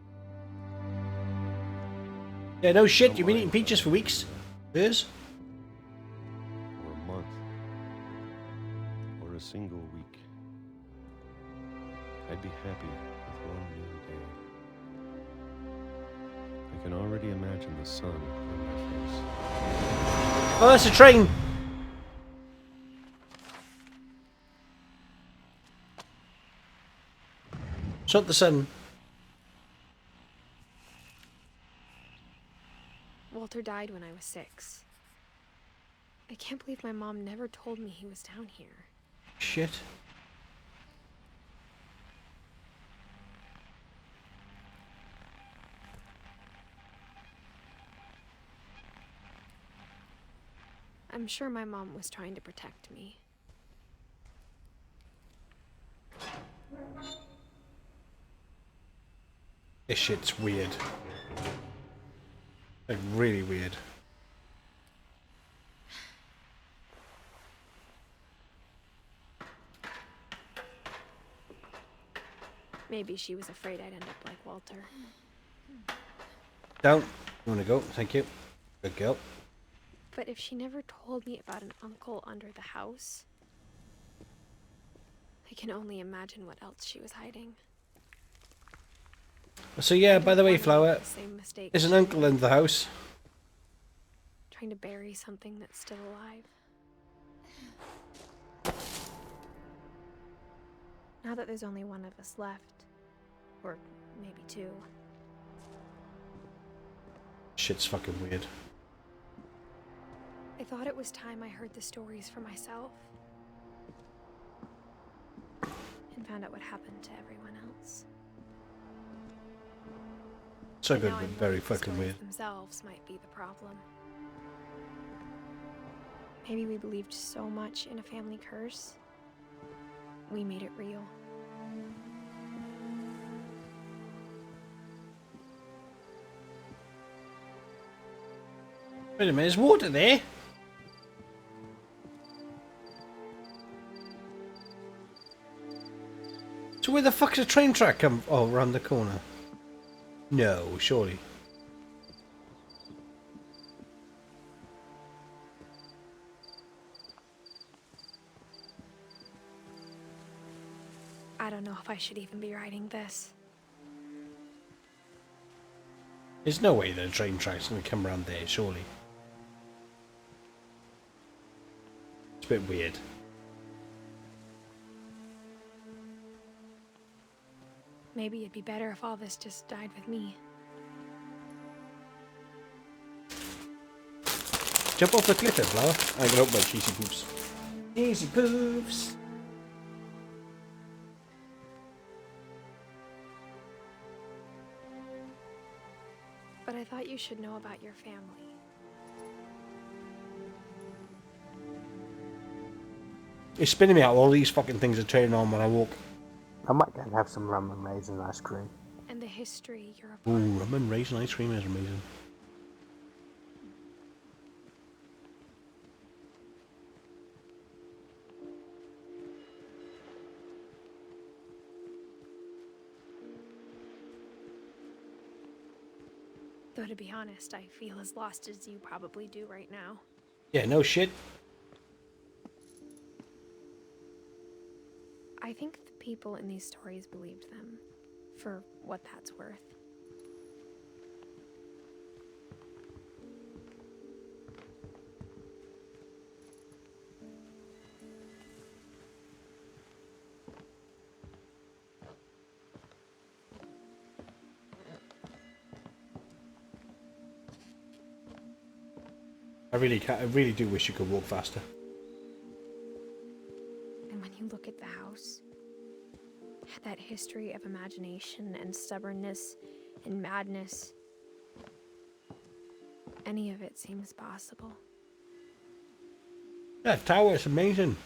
Speaker 1: Yeah, no shit, you've been eating peaches for weeks. Years?
Speaker 10: Or a month. Or a single week. I'd be happy with one new day. I can already imagine the sun on my face.
Speaker 1: Oh, that's a train! Shut the sun.
Speaker 3: Walter died when I was 6. I can't believe my mom never told me he was down here.
Speaker 1: Shit.
Speaker 3: I'm sure my mom was trying to protect me.
Speaker 1: This shit's weird. Like, really weird.
Speaker 3: Maybe she was afraid I'd end up like Walter.
Speaker 1: Down. You wanna go? Thank you. Good girl.
Speaker 3: But if she never told me about an uncle under the house, I can only imagine what else she was hiding.
Speaker 1: So yeah, by the way,
Speaker 3: Wonder if
Speaker 1: Flower,
Speaker 3: the same mistake
Speaker 1: there's an
Speaker 3: she
Speaker 1: uncle
Speaker 3: made,
Speaker 1: in the house.
Speaker 3: trying to bury something that's still alive. Now that there's only one of us left, or maybe two,
Speaker 1: Shit's fucking weird.
Speaker 3: I thought it was time I heard the stories for myself and found out what happened to everyone else.
Speaker 1: So
Speaker 3: But
Speaker 1: good,
Speaker 3: now
Speaker 1: but
Speaker 3: I'm
Speaker 1: very
Speaker 3: worried the
Speaker 1: fucking
Speaker 3: stories
Speaker 1: weird.
Speaker 3: themselves might be the problem. Maybe we believed so much in a family curse, we made it real.
Speaker 1: Wait a minute, there's water there? So where the fuck's the train track come? Oh, around the corner. No, surely.
Speaker 3: I don't know if I should even be writing this.
Speaker 1: There's no way that a train track's gonna come around there, surely. It's a bit weird.
Speaker 3: Maybe it'd be better if all this just died with me.
Speaker 1: Jump off the cliff, then, Flower. I can open my cheesy poops. Cheesy poops.
Speaker 3: But I thought you should know about your family.
Speaker 1: It's spinning me out. All these fucking things are turning on when I walk.
Speaker 2: I might go and have some rum and raisin ice cream.
Speaker 3: And the history you're a part
Speaker 1: Ooh,
Speaker 3: of.
Speaker 1: rum and raisin ice cream is amazing.
Speaker 3: Though to be honest, I feel as lost as you probably do right now.
Speaker 1: Yeah, no shit.
Speaker 3: I think the people in these stories believed them, for what that's worth.
Speaker 1: I really do wish you could walk faster.
Speaker 3: And when you look at the house, that history of imagination and stubbornness and madness, any of it seems possible.
Speaker 1: That tower is amazing.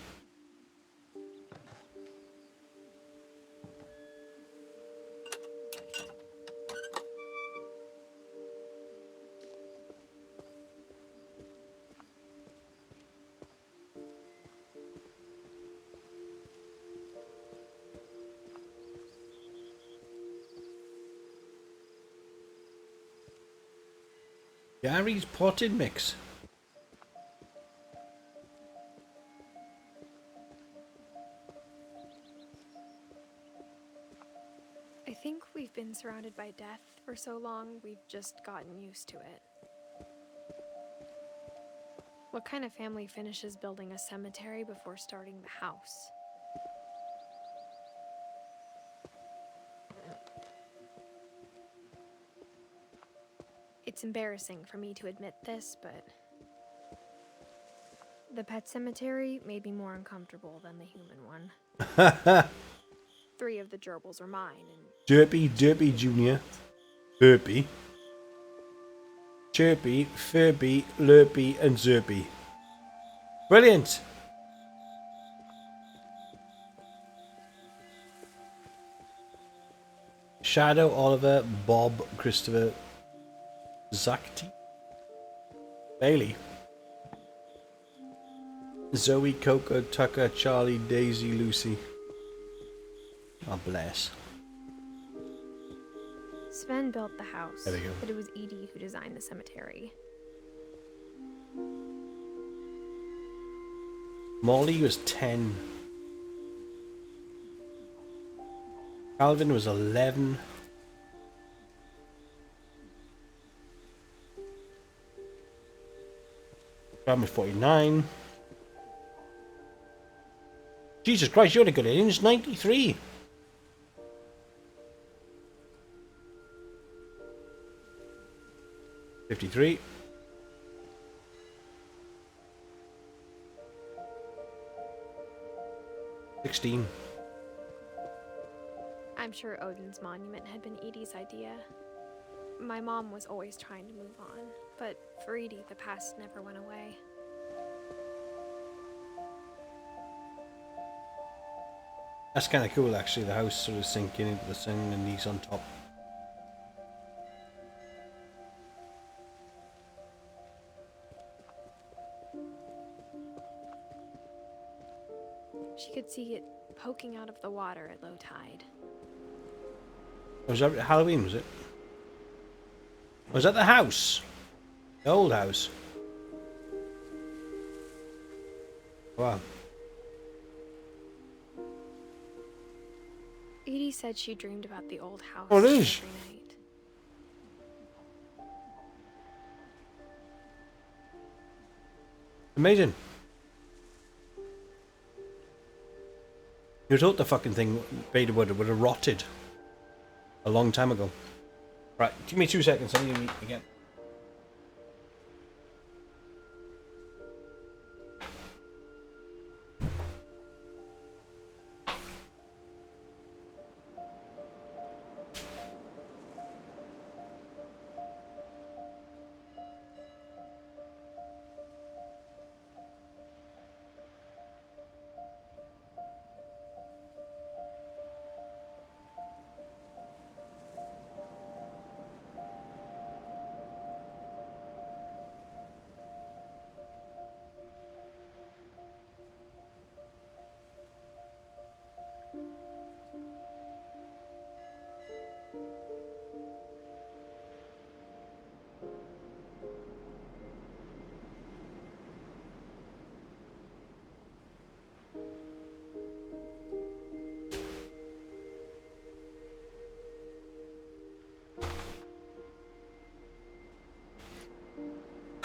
Speaker 1: Gary's potted mix.
Speaker 3: I think we've been surrounded by death for so long, we've just gotten used to it. What kind of family finishes building a cemetery before starting the house? It's embarrassing for me to admit this, but the pet cemetery made me more uncomfortable than the human one. 3 of the gerbils are mine, and
Speaker 1: Derpy Jr. Burpy. Chirpy, Furby, Lurpy, and Zerpy. Brilliant! Shadow, Oliver, Bob, Christopher, Zakti, Bailey, Zoe, Coco, Tucker, Charlie, Daisy, Lucy. Oh, bless.
Speaker 3: Sven built the house,
Speaker 1: There we go.
Speaker 3: but it was Edie who designed the cemetery.
Speaker 1: Molly was 10. Calvin was 11. Graham was 49. Jesus Christ, you're a good age. 93. $53. $16.
Speaker 3: I'm sure Odin's monument had been Edie's idea. My mom was always trying to move on, but for Edie, the past never went away.
Speaker 1: That's kind of cool, actually. The house sort of sinking into the sun and he's on top.
Speaker 3: She could see it poking out of the water at low tide.
Speaker 1: Was that Halloween, was it? Was that the house? The old house? Wow.
Speaker 3: Edie said she dreamed about the old house
Speaker 1: Oh, it is.
Speaker 3: every night.
Speaker 1: Amazing. You thought the fucking thing Beta would have rotted a long time ago. Right, give me 2 seconds. I need to eat again.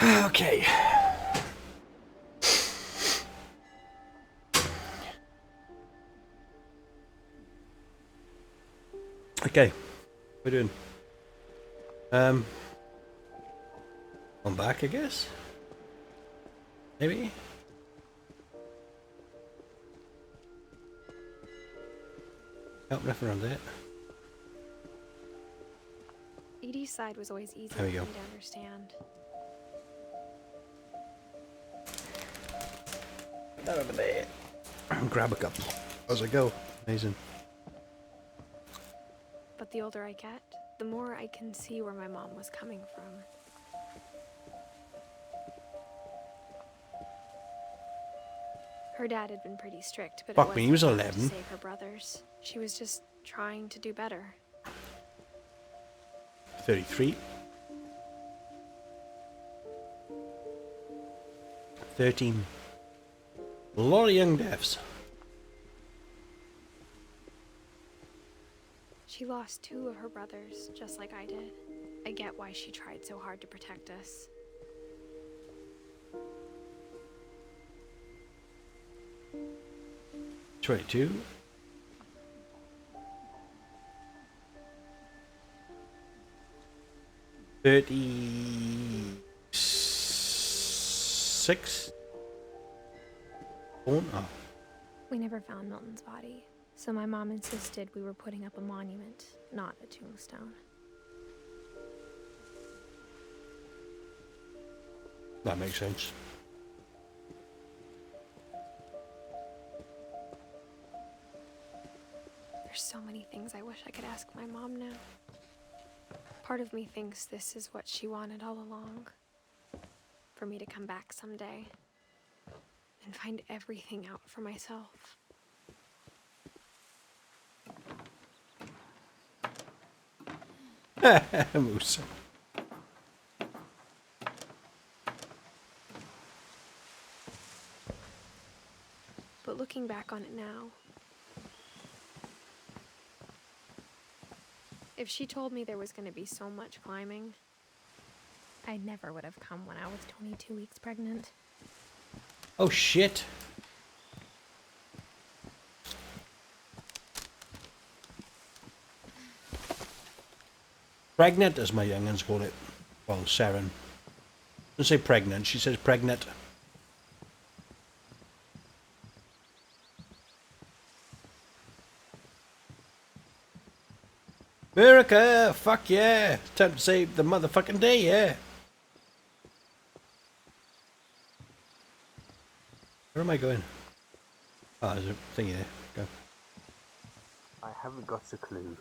Speaker 1: Okay. Okay. What are we doing? I'm back, I guess. Maybe. Nope, nothing around there.
Speaker 3: Edie's side was always easy
Speaker 1: There we
Speaker 3: for
Speaker 1: go.
Speaker 3: me to understand.
Speaker 1: That over there. Grab a couple as I go. Amazing.
Speaker 3: But the older I get, the more I can see where my mom was coming from. Her dad had been pretty strict, but
Speaker 1: Fuck
Speaker 3: it
Speaker 1: me, he was
Speaker 3: wasn't enough
Speaker 1: 11.
Speaker 3: to save her brothers. She was just trying to do better.
Speaker 1: 33. 13. A lot of young deaths.
Speaker 3: She lost 2 of her brothers, just like I did. I get why she tried so hard to protect us.
Speaker 1: $22. $36. Oh.
Speaker 3: We never found Milton's body, so my mom insisted we were putting up a monument, not a tombstone.
Speaker 1: That makes sense.
Speaker 3: There's so many things I wish I could ask ask my mom now. Part of me thinks this is what she wanted all along. For me to come back someday and find everything out for myself.
Speaker 1: Moose.
Speaker 3: But looking back on it now, if she told me there was going to be so much climbing, I never would have come when I was 22 weeks pregnant.
Speaker 1: Oh shit. Pregnant, as my young'uns call it. Well, Saren. Doesn't say pregnant, she says pregnant. America! Fuck yeah! Time to save the motherfucking day, yeah! Where am I going? Oh, there's a thingy there. Go.
Speaker 2: I haven't got a clue.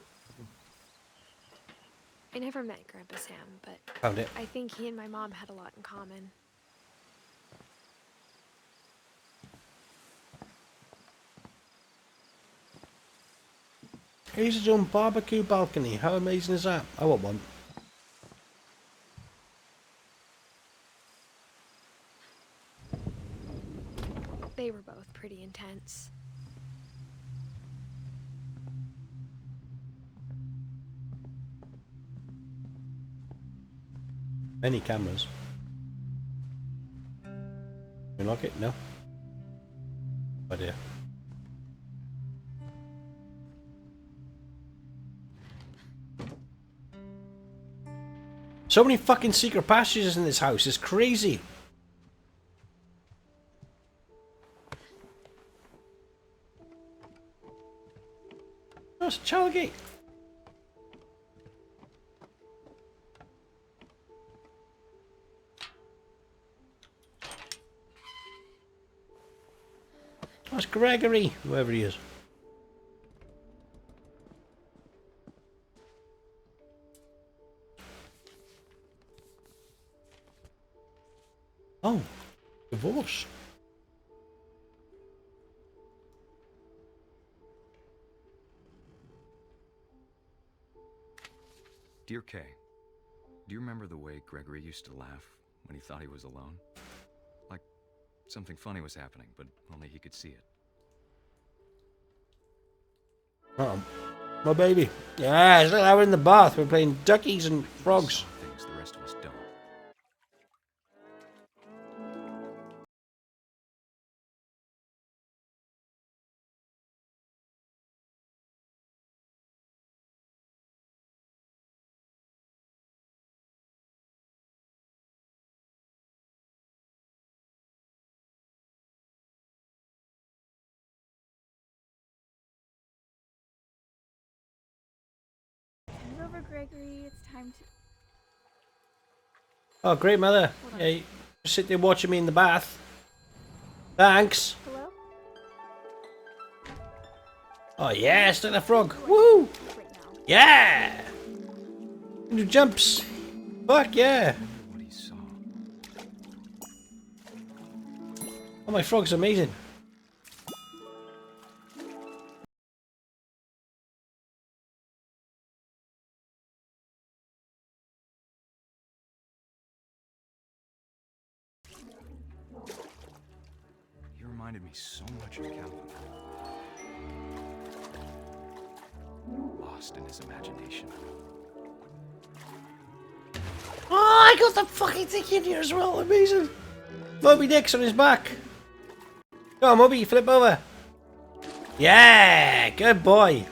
Speaker 3: I never met Grandpa Sam, but
Speaker 1: Found it.
Speaker 3: I think he and my mom had a lot in common.
Speaker 1: Here's his own barbecue balcony. How amazing is that? I want one.
Speaker 3: They were both pretty intense.
Speaker 1: Many cameras. You lock it? No. Oh dear. So many fucking secret passages in this house. It's crazy. Oh, it's a child gate. That's Gregory, whoever he is. Oh, divorce.
Speaker 11: Dear Kay, do you remember the way Gregory used to laugh when he thought he was alone? Like something funny was happening, but only he could see it.
Speaker 1: Oh, my baby. Yeah, it's like how we're in the bath. We're playing duckies and frogs.
Speaker 11: Some things the rest of us don't.
Speaker 5: Move over, Gregory. It's time to.
Speaker 1: Oh, great, mother. Yeah, you sit there watching me in the bath. Thanks.
Speaker 5: Hello?
Speaker 1: Oh, yeah, still a frog. Woo! Yeah! New jumps. Fuck yeah.
Speaker 11: What he saw.
Speaker 1: Oh, my frog's amazing.
Speaker 11: He reminded me so much of Calvin. Lost in his imagination.
Speaker 1: Oh, I got the fucking thing in here as well. Amazing. Moby Dick's on his back. Go on, Moby, flip over. Yeah, good boy.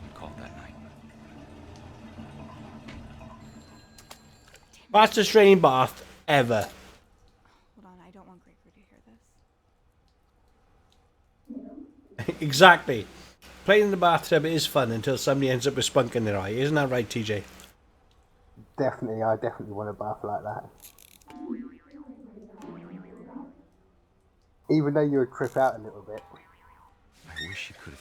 Speaker 11: hadn't called that night.
Speaker 1: Fastest training bath ever.
Speaker 5: Hold on, I don't want Gregory to hear this.
Speaker 1: Exactly. Playing in the bathtub is fun until somebody ends up with spunk in their eye. Isn't that right, TJ?
Speaker 2: Definitely, I definitely want a bath like that. Even though you would trip out a little bit.
Speaker 11: I wish you could have.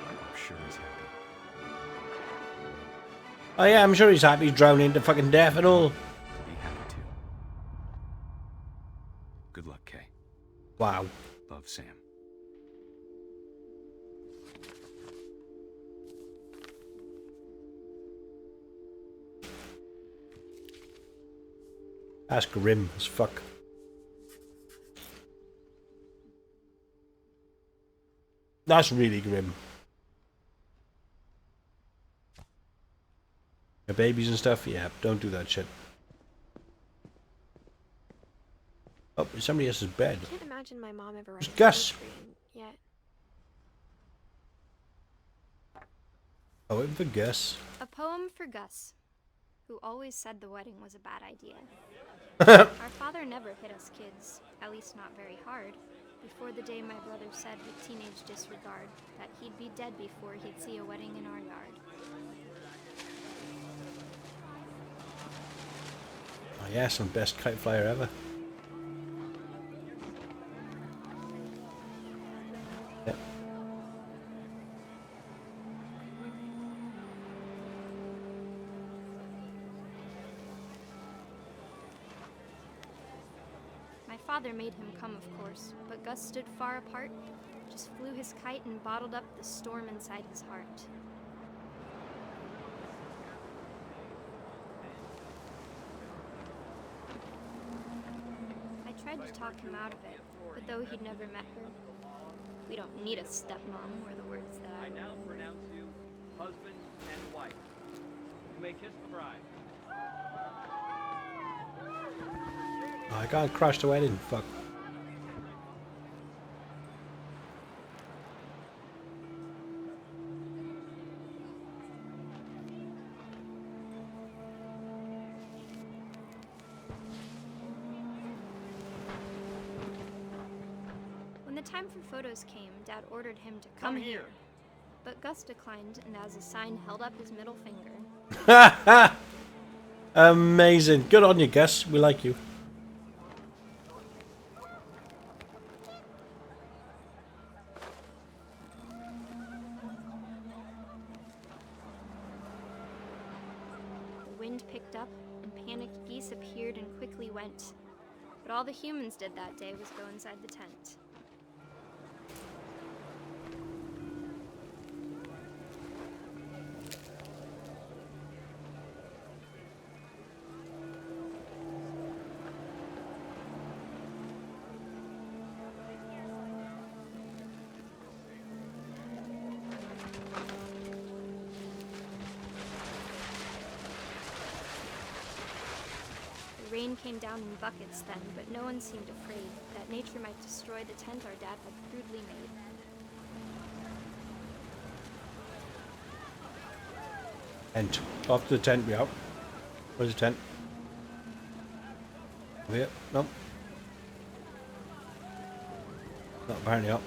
Speaker 11: I'm sure he's happy.
Speaker 1: Oh yeah, I'm sure he's happy he's drowning to fucking death and all.
Speaker 11: Be happy too. Good luck, Kay.
Speaker 1: Wow.
Speaker 11: Love, Sam.
Speaker 1: That's grim as fuck. That's really grim. The babies and stuff, yeah, don't do that shit. Oh, it's somebody else's bed.
Speaker 12: I can't imagine my mom ever
Speaker 1: It's
Speaker 12: writing
Speaker 1: Gus.
Speaker 12: poetry yet.
Speaker 1: Oh, waiting for Gus.
Speaker 3: A poem for Gus, who always said the wedding was a bad idea. Our father never hit us kids, at least not very hard, before the day my brother said with teenage disregard that he'd be dead before he'd see a wedding in our yard.
Speaker 1: Oh yeah, some best kite flyer ever. Yep.
Speaker 3: My father made him come, of course, but Gus stood far apart, just flew his kite and bottled up the storm inside his heart. I tried to talk him out of it, but though he'd never met her, we don't need a stepmom, were the words that I
Speaker 13: now pronounce you husband and wife. You may kiss the bride.
Speaker 1: Oh, I can't crash the wedding, fuck.
Speaker 3: When the time for photos came, Dad ordered him to come here. But Gus declined and as a sign held up his middle finger.
Speaker 1: Amazing. Good on you, Gus. We like you.
Speaker 3: The wind picked up and panicked geese appeared and quickly went. But all the humans did that day was go inside the tent. The rain came down in buckets then, but no one seemed afraid that nature might destroy the tent our dad had crudely made.
Speaker 1: Tent. Off to the tent, we out. Where's the tent? Over here? No. Not apparently up.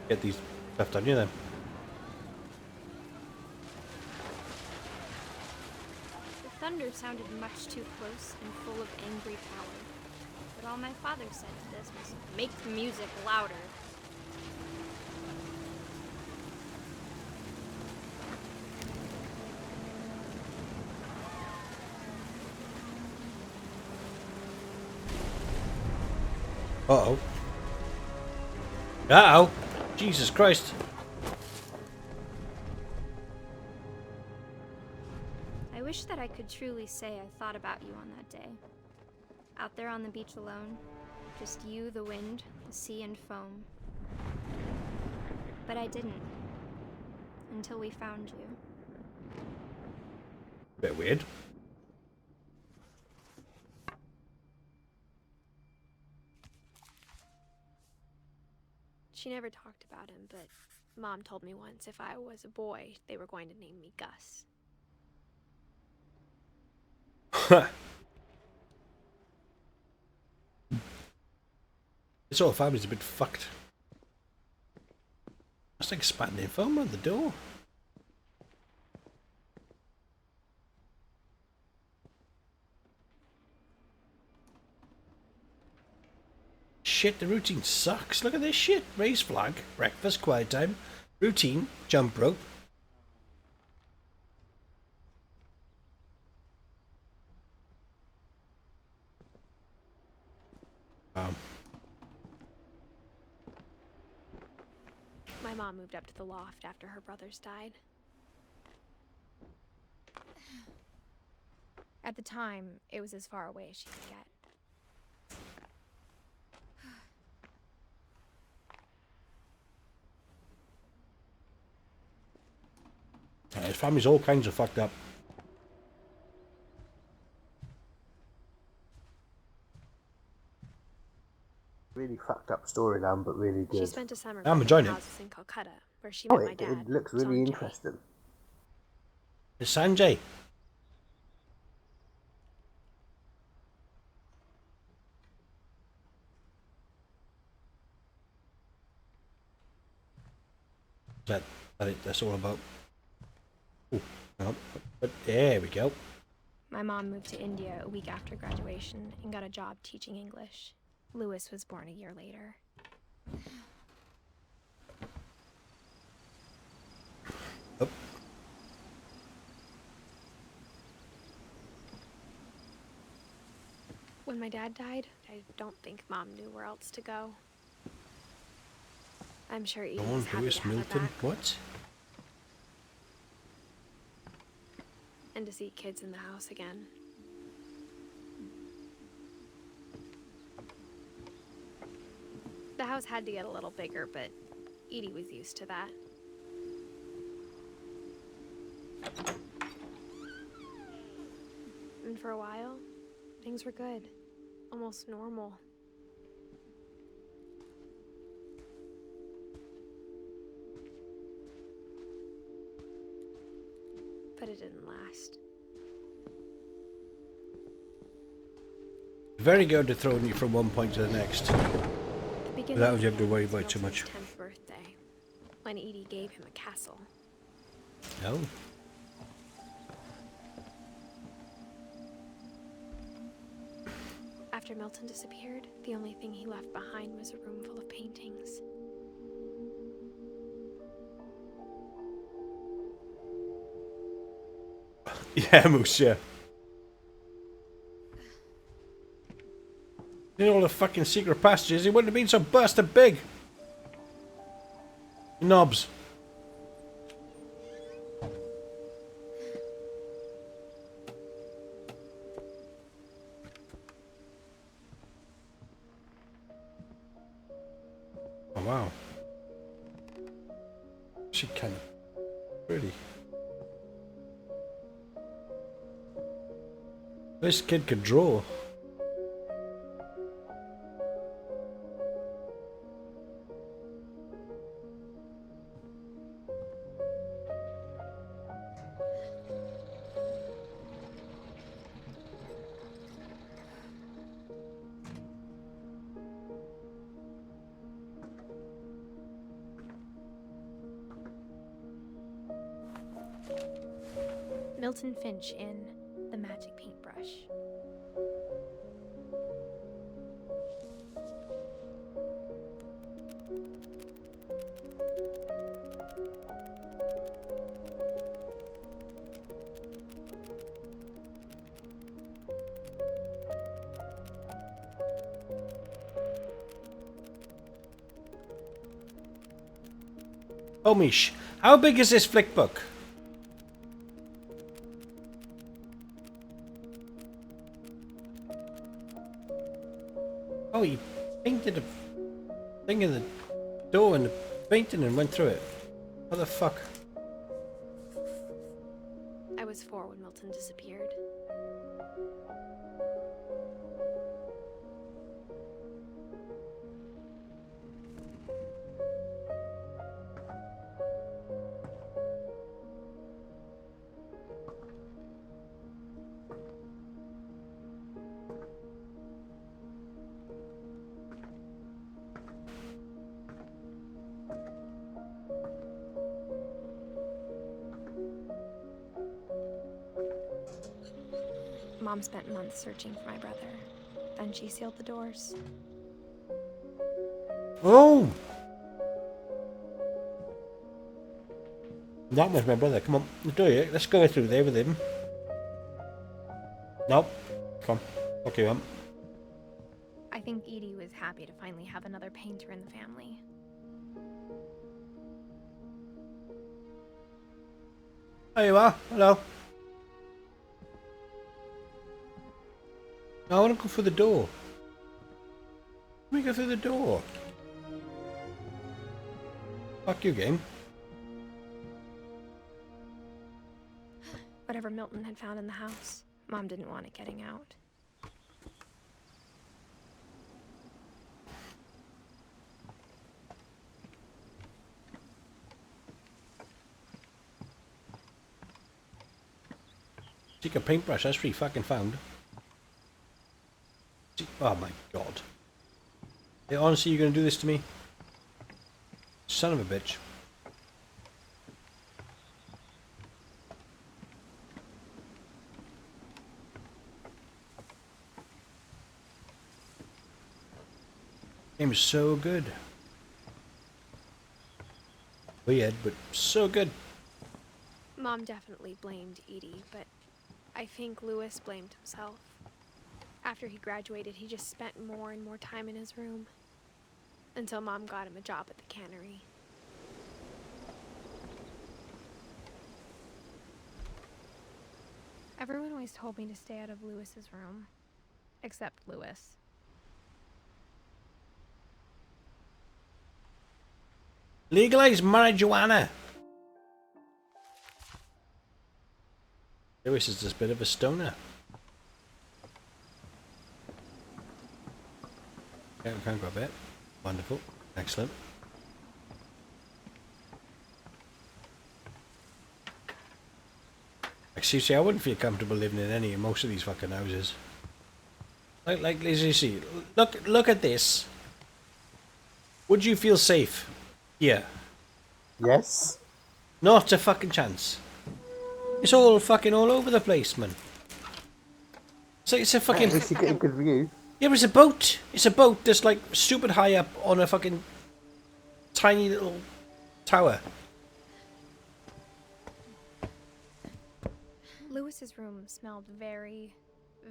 Speaker 1: Get these left on you then.
Speaker 3: The thunder sounded much too close and full of angry power. But all my father said to this was, "Make the music louder."
Speaker 1: Uh-oh. Uh-oh. Jesus Christ.
Speaker 3: I wish that I could truly say I thought about you on that day. Out there on the beach alone, just you, the wind, the sea, and foam. But I didn't. Until we found you.
Speaker 1: Bit weird.
Speaker 12: She never talked about him, but Mom told me once if I was a boy, they were going to name me Gus.
Speaker 1: This whole family's a bit fucked. Must expand their phone on the door. Shit, the routine sucks. Look at this shit. Raise flag, breakfast, quiet time, routine, jump rope.
Speaker 12: My mom moved up to the loft after her brothers died.
Speaker 3: At the time, it was as far away as she could get.
Speaker 1: His family's all kinds of fucked up.
Speaker 2: Really fucked up storyline, but really good.
Speaker 12: She spent a summer
Speaker 1: I'm
Speaker 12: in
Speaker 1: enjoying it.
Speaker 12: houses in Calcutta, where she met my dad.
Speaker 2: It looks
Speaker 12: Sanjay.
Speaker 2: really interesting.
Speaker 1: It's Sanjay. That's all about. Ooh, no, but there we go.
Speaker 3: My mom moved to India a week after graduation and got a job teaching English. Lewis was born a year later.
Speaker 1: Oh.
Speaker 12: When my dad died, I don't think Mom knew where else to go. I'm sure Edith
Speaker 1: Dawn,
Speaker 12: was happy
Speaker 1: Lewis,
Speaker 12: to have her
Speaker 1: Milton,
Speaker 12: back.
Speaker 1: what?
Speaker 12: And to see kids in the house again. The house had to get a little bigger, but Edie was used to that. And for a while, things were good. Almost normal. But it didn't last.
Speaker 1: Very good to throwing you from one point to the next.
Speaker 12: The beginning
Speaker 1: Without
Speaker 12: of
Speaker 1: you have to
Speaker 12: May
Speaker 1: worry
Speaker 12: was
Speaker 1: about too much.
Speaker 12: Milton's 10th birthday, when Edie gave him a castle.
Speaker 1: No.
Speaker 12: After Milton disappeared, the only thing he left behind was a room full of paintings.
Speaker 1: Yeah, Moose, yeah. You know all the fucking secret passages, it wouldn't have been so busted big. Knobs. Oh wow. She kind of pretty. This kid could draw.
Speaker 3: Milton Finch in The Magic Paintbrush.
Speaker 1: Oh, Mish, how big is this flick book? Oh, he painted a thing in the door and the painting and went through it. What the fuck?
Speaker 12: I was 4 when Milton disappeared. Mom spent months searching for my brother. Then she sealed the doors.
Speaker 1: Oh! That was my brother. Come on, let's do it. Let's go through there with him. Nope. Come on. Okay, Mum.
Speaker 12: I think Edie was happy to finally have another painter in the family.
Speaker 1: There you are. Hello. No, I want to go through the door. Let me go through the door. Fuck you, game.
Speaker 12: Whatever Milton had found in the house, Mom didn't want it getting out.
Speaker 1: Take a paintbrush, that's pretty fucking found. Oh my god. Hey, honestly, you're gonna do this to me? Son of a bitch. Game is so good. Weird, but so good.
Speaker 12: Mom definitely blamed Edie, but I think Lewis blamed himself. After he graduated, he just spent more and more time in his room. Until Mom got him a job at the cannery. Everyone always told me to stay out of Lewis's room. Except Lewis.
Speaker 1: Legalize marijuana! Lewis is just a bit of a stoner. Okay, we can grab it. Wonderful. Excellent. Like, seriously, I wouldn't feel comfortable living in any of most of these fucking houses. Like as you see, look at this. Would you feel safe here?
Speaker 2: Yes.
Speaker 1: Not a fucking chance. It's all fucking all over the place, man. It's a fucking...
Speaker 2: At least you get a good view.
Speaker 1: Yeah, but it's a boat. It's a boat that's like stupid high up on a fucking tiny little tower.
Speaker 12: Lewis's room smelled very,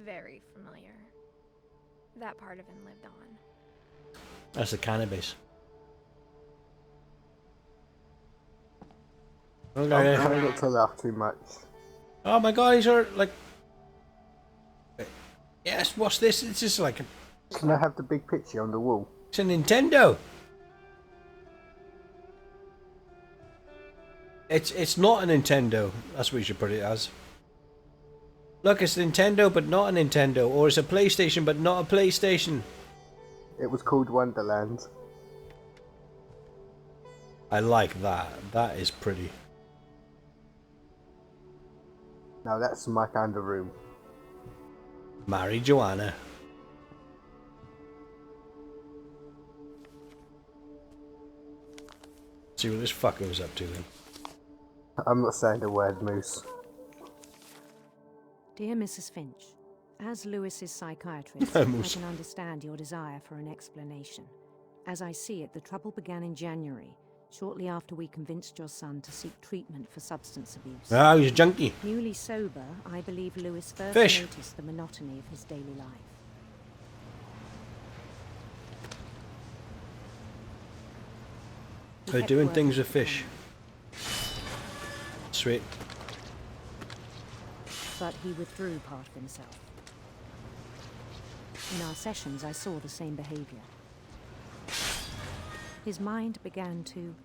Speaker 12: very familiar. That part of him lived on.
Speaker 1: That's the cannabis.
Speaker 2: I'm trying not to laugh too much.
Speaker 1: Oh my god, he's like... Yes, what's this? It's just like a...
Speaker 2: Can I have the big picture on the wall?
Speaker 1: It's a Nintendo. It's not a Nintendo. That's what you should put it as. Look, it's Nintendo, but not a Nintendo. Or it's a PlayStation, but not a PlayStation.
Speaker 2: It was called Wonderland.
Speaker 1: I like that. That is pretty.
Speaker 2: Now that's my kind of room.
Speaker 1: Marry Joanna. See what this fucker was up to then.
Speaker 2: I'm not saying the word moose.
Speaker 14: Dear Mrs. Finch, as Lewis's psychiatrist, I can understand your desire for an explanation. As I see it, the trouble began in January, shortly after we convinced your son to seek treatment for substance abuse.
Speaker 1: Ah, he's a junkie.
Speaker 14: Newly sober, I believe Lewis first
Speaker 1: Fish.
Speaker 14: noticed the monotony of his daily life.
Speaker 1: They're doing things with fish. Sweet.
Speaker 14: But he withdrew part of himself. In our sessions, I saw the same behavior. His mind began to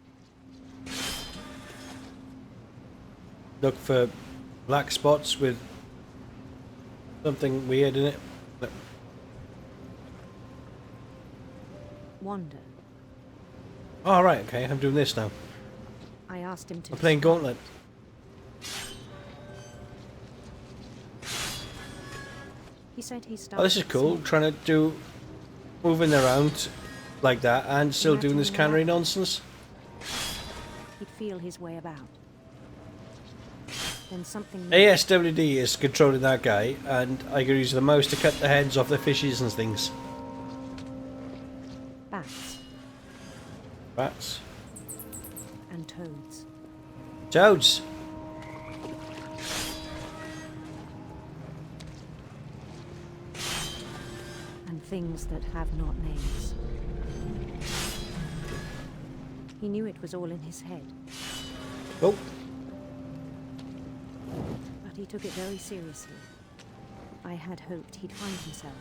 Speaker 1: look for black spots with something weird in it.
Speaker 14: wander.
Speaker 1: Oh, right, okay, I'm doing this now.
Speaker 14: I asked him to.
Speaker 1: I'm playing Gauntlet.
Speaker 14: He said he started.
Speaker 1: Oh, this is cool. Trying to do moving around like that and still doing this cannery nonsense.
Speaker 14: He'd feel his way about. Then something.
Speaker 1: ASWD is controlling that guy, and I can use the mouse to cut the heads off the fishes and things.
Speaker 14: Bats.
Speaker 1: Bats.
Speaker 14: And toads.
Speaker 1: Toads.
Speaker 14: And things that have not names. He knew it was all in his head.
Speaker 1: Oh.
Speaker 14: But he took it very seriously. I had hoped he'd find himself.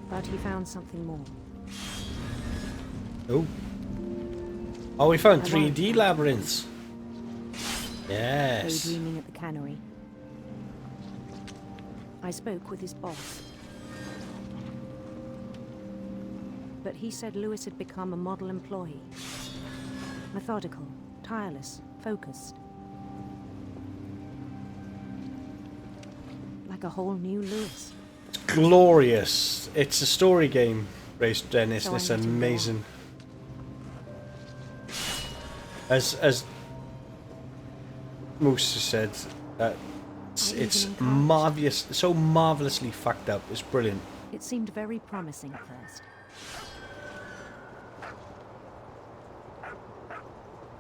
Speaker 14: But he found something more.
Speaker 1: Oh. Oh, we found 3D labyrinths. Yes.
Speaker 14: Daydreaming at the cannery. I spoke with his boss. But he said Lewis had become a model employee. Methodical, tireless, focused. Like a whole new Lewis.
Speaker 1: Glorious. It's a story game, Race Dennis.
Speaker 14: So
Speaker 1: It's amazing. As Moose said, it's marvelous, so marvelously fucked up. It's brilliant.
Speaker 14: It seemed very promising at first.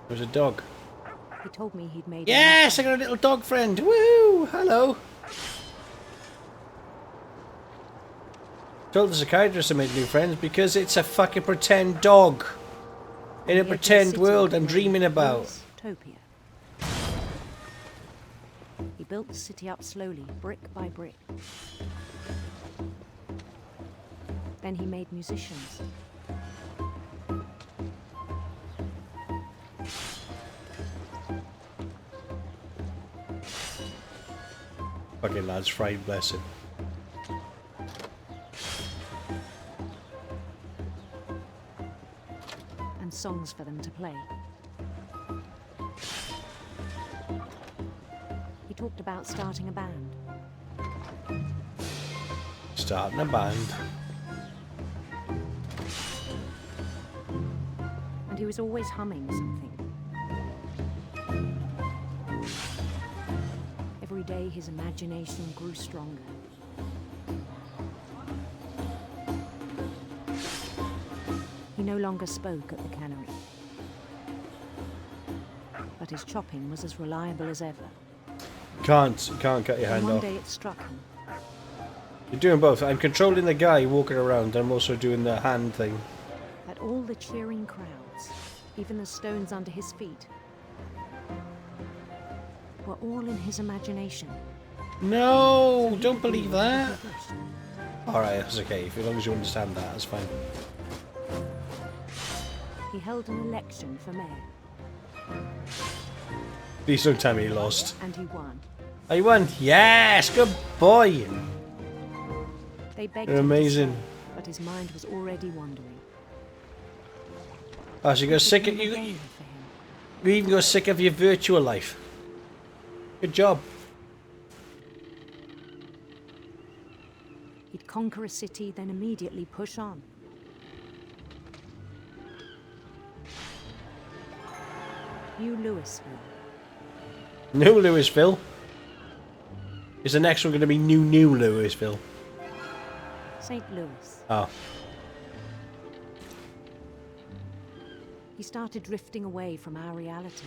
Speaker 1: There's a dog.
Speaker 14: He told me he'd made.
Speaker 1: Yes, I got a little dog friend. Woo! Hello. Told the psychiatrist I made new friends because it's a fucking pretend dog in a pretend world I'm dreaming about.
Speaker 14: Utopia. He built the city up slowly, brick by brick. Then he made musicians.
Speaker 1: Fucking lad's fried, bless him.
Speaker 14: And songs for them to play. He talked about starting a band.
Speaker 1: Starting a band.
Speaker 14: And he was always humming something. Every day his imagination grew stronger. He no longer spoke at the cannery. But his chopping was as reliable as ever.
Speaker 1: Can't cut your hand
Speaker 14: One
Speaker 1: off.
Speaker 14: day it struck him.
Speaker 1: You're doing both. I'm controlling the guy walking around. I'm also doing the hand thing.
Speaker 14: That all the cheering crowds, even the stones under his feet, were all in his imagination.
Speaker 1: No, don't believe that. Alright, that's okay. As long as you understand that, that's fine.
Speaker 14: He held an election for mayor.
Speaker 1: Please don't tell me he lost.
Speaker 14: And he won.
Speaker 1: Oh, you won? Yes, good boy.
Speaker 14: They begged
Speaker 1: You're
Speaker 14: him
Speaker 1: amazing.
Speaker 14: to stay, but his mind was already wandering.
Speaker 1: Oh, so you got sick of you even got sick of your virtual life. Good job.
Speaker 14: He'd conquer a city, then immediately push on. New Louisville.
Speaker 1: New Louisville. Is the next one going to be New Louisville?
Speaker 14: St. Louis.
Speaker 1: Oh.
Speaker 14: He started drifting away from our reality.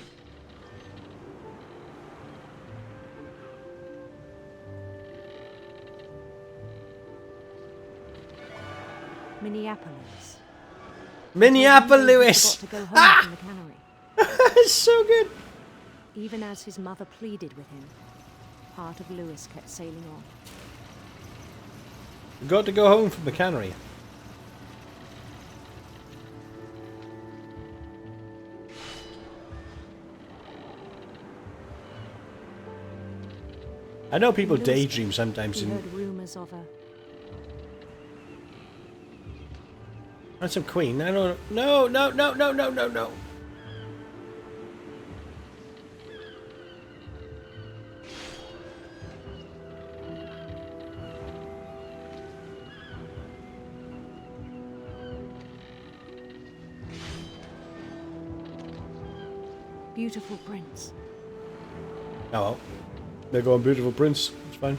Speaker 14: Minneapolis.
Speaker 1: Minneapolis!
Speaker 14: He forgot to go home from the cannery.
Speaker 1: It's so good.
Speaker 14: Even as his mother pleaded with him, part of Lewis kept sailing on.
Speaker 1: Got to go home from the cannery. I know people daydream sometimes.
Speaker 14: He heard rumors of her.
Speaker 1: That's some Queen. No.
Speaker 14: Beautiful prince.
Speaker 1: Oh well. They're going beautiful prince. It's fine.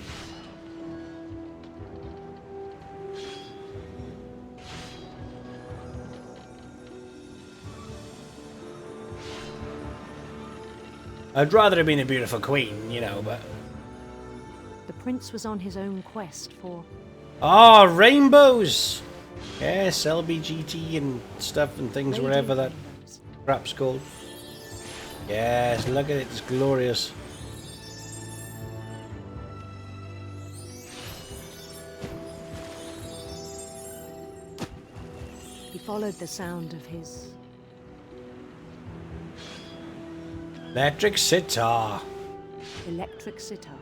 Speaker 1: I'd rather have been a beautiful queen, you know, but...
Speaker 14: The prince was on his own quest for...
Speaker 1: Ah, rainbows! Yes, LBGT and stuff and things,
Speaker 14: Radiant
Speaker 1: wherever that
Speaker 14: rainbows.
Speaker 1: crap's called. Yes, look at it, it's glorious.
Speaker 14: He followed the sound of his...
Speaker 1: Electric sitar.
Speaker 14: electric sitar.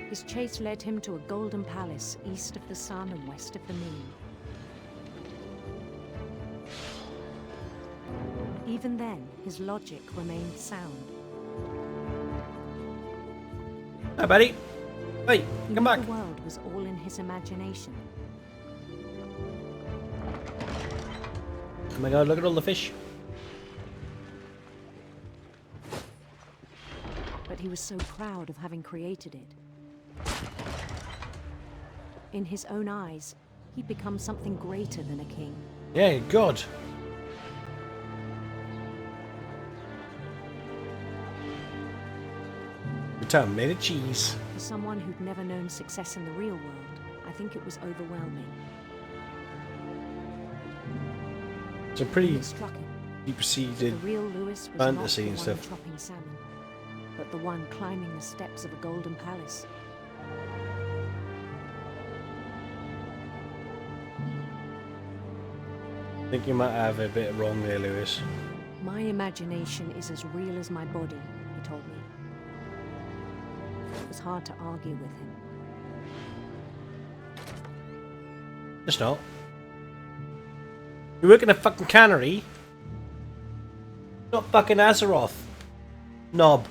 Speaker 14: His chase led him to a golden palace east of the sun and west of the moon. Even then, his logic remained sound.
Speaker 1: Hi, buddy. Hey, come back.
Speaker 14: The world was all in his imagination.
Speaker 1: Oh my god, look at all the fish.
Speaker 14: But he was so proud of having created it. In his own eyes, he'd become something greater than a king.
Speaker 1: Yeah, God. The town made of cheese.
Speaker 14: For someone who'd never known success in the real world, I think it was overwhelming.
Speaker 1: It's a pretty
Speaker 14: It struck him.
Speaker 1: deep-seated
Speaker 14: The real Lewis was
Speaker 1: fantasy
Speaker 14: not
Speaker 1: and
Speaker 14: the
Speaker 1: stuff.
Speaker 14: one chopping salmon, but the one climbing the steps of a golden palace.
Speaker 1: I think you might have a bit wrong there, Lewis.
Speaker 14: My imagination is as real as my body, he told me. It was hard to argue with him.
Speaker 1: It's not. You work in a fucking cannery. Not fucking Azeroth. Knob.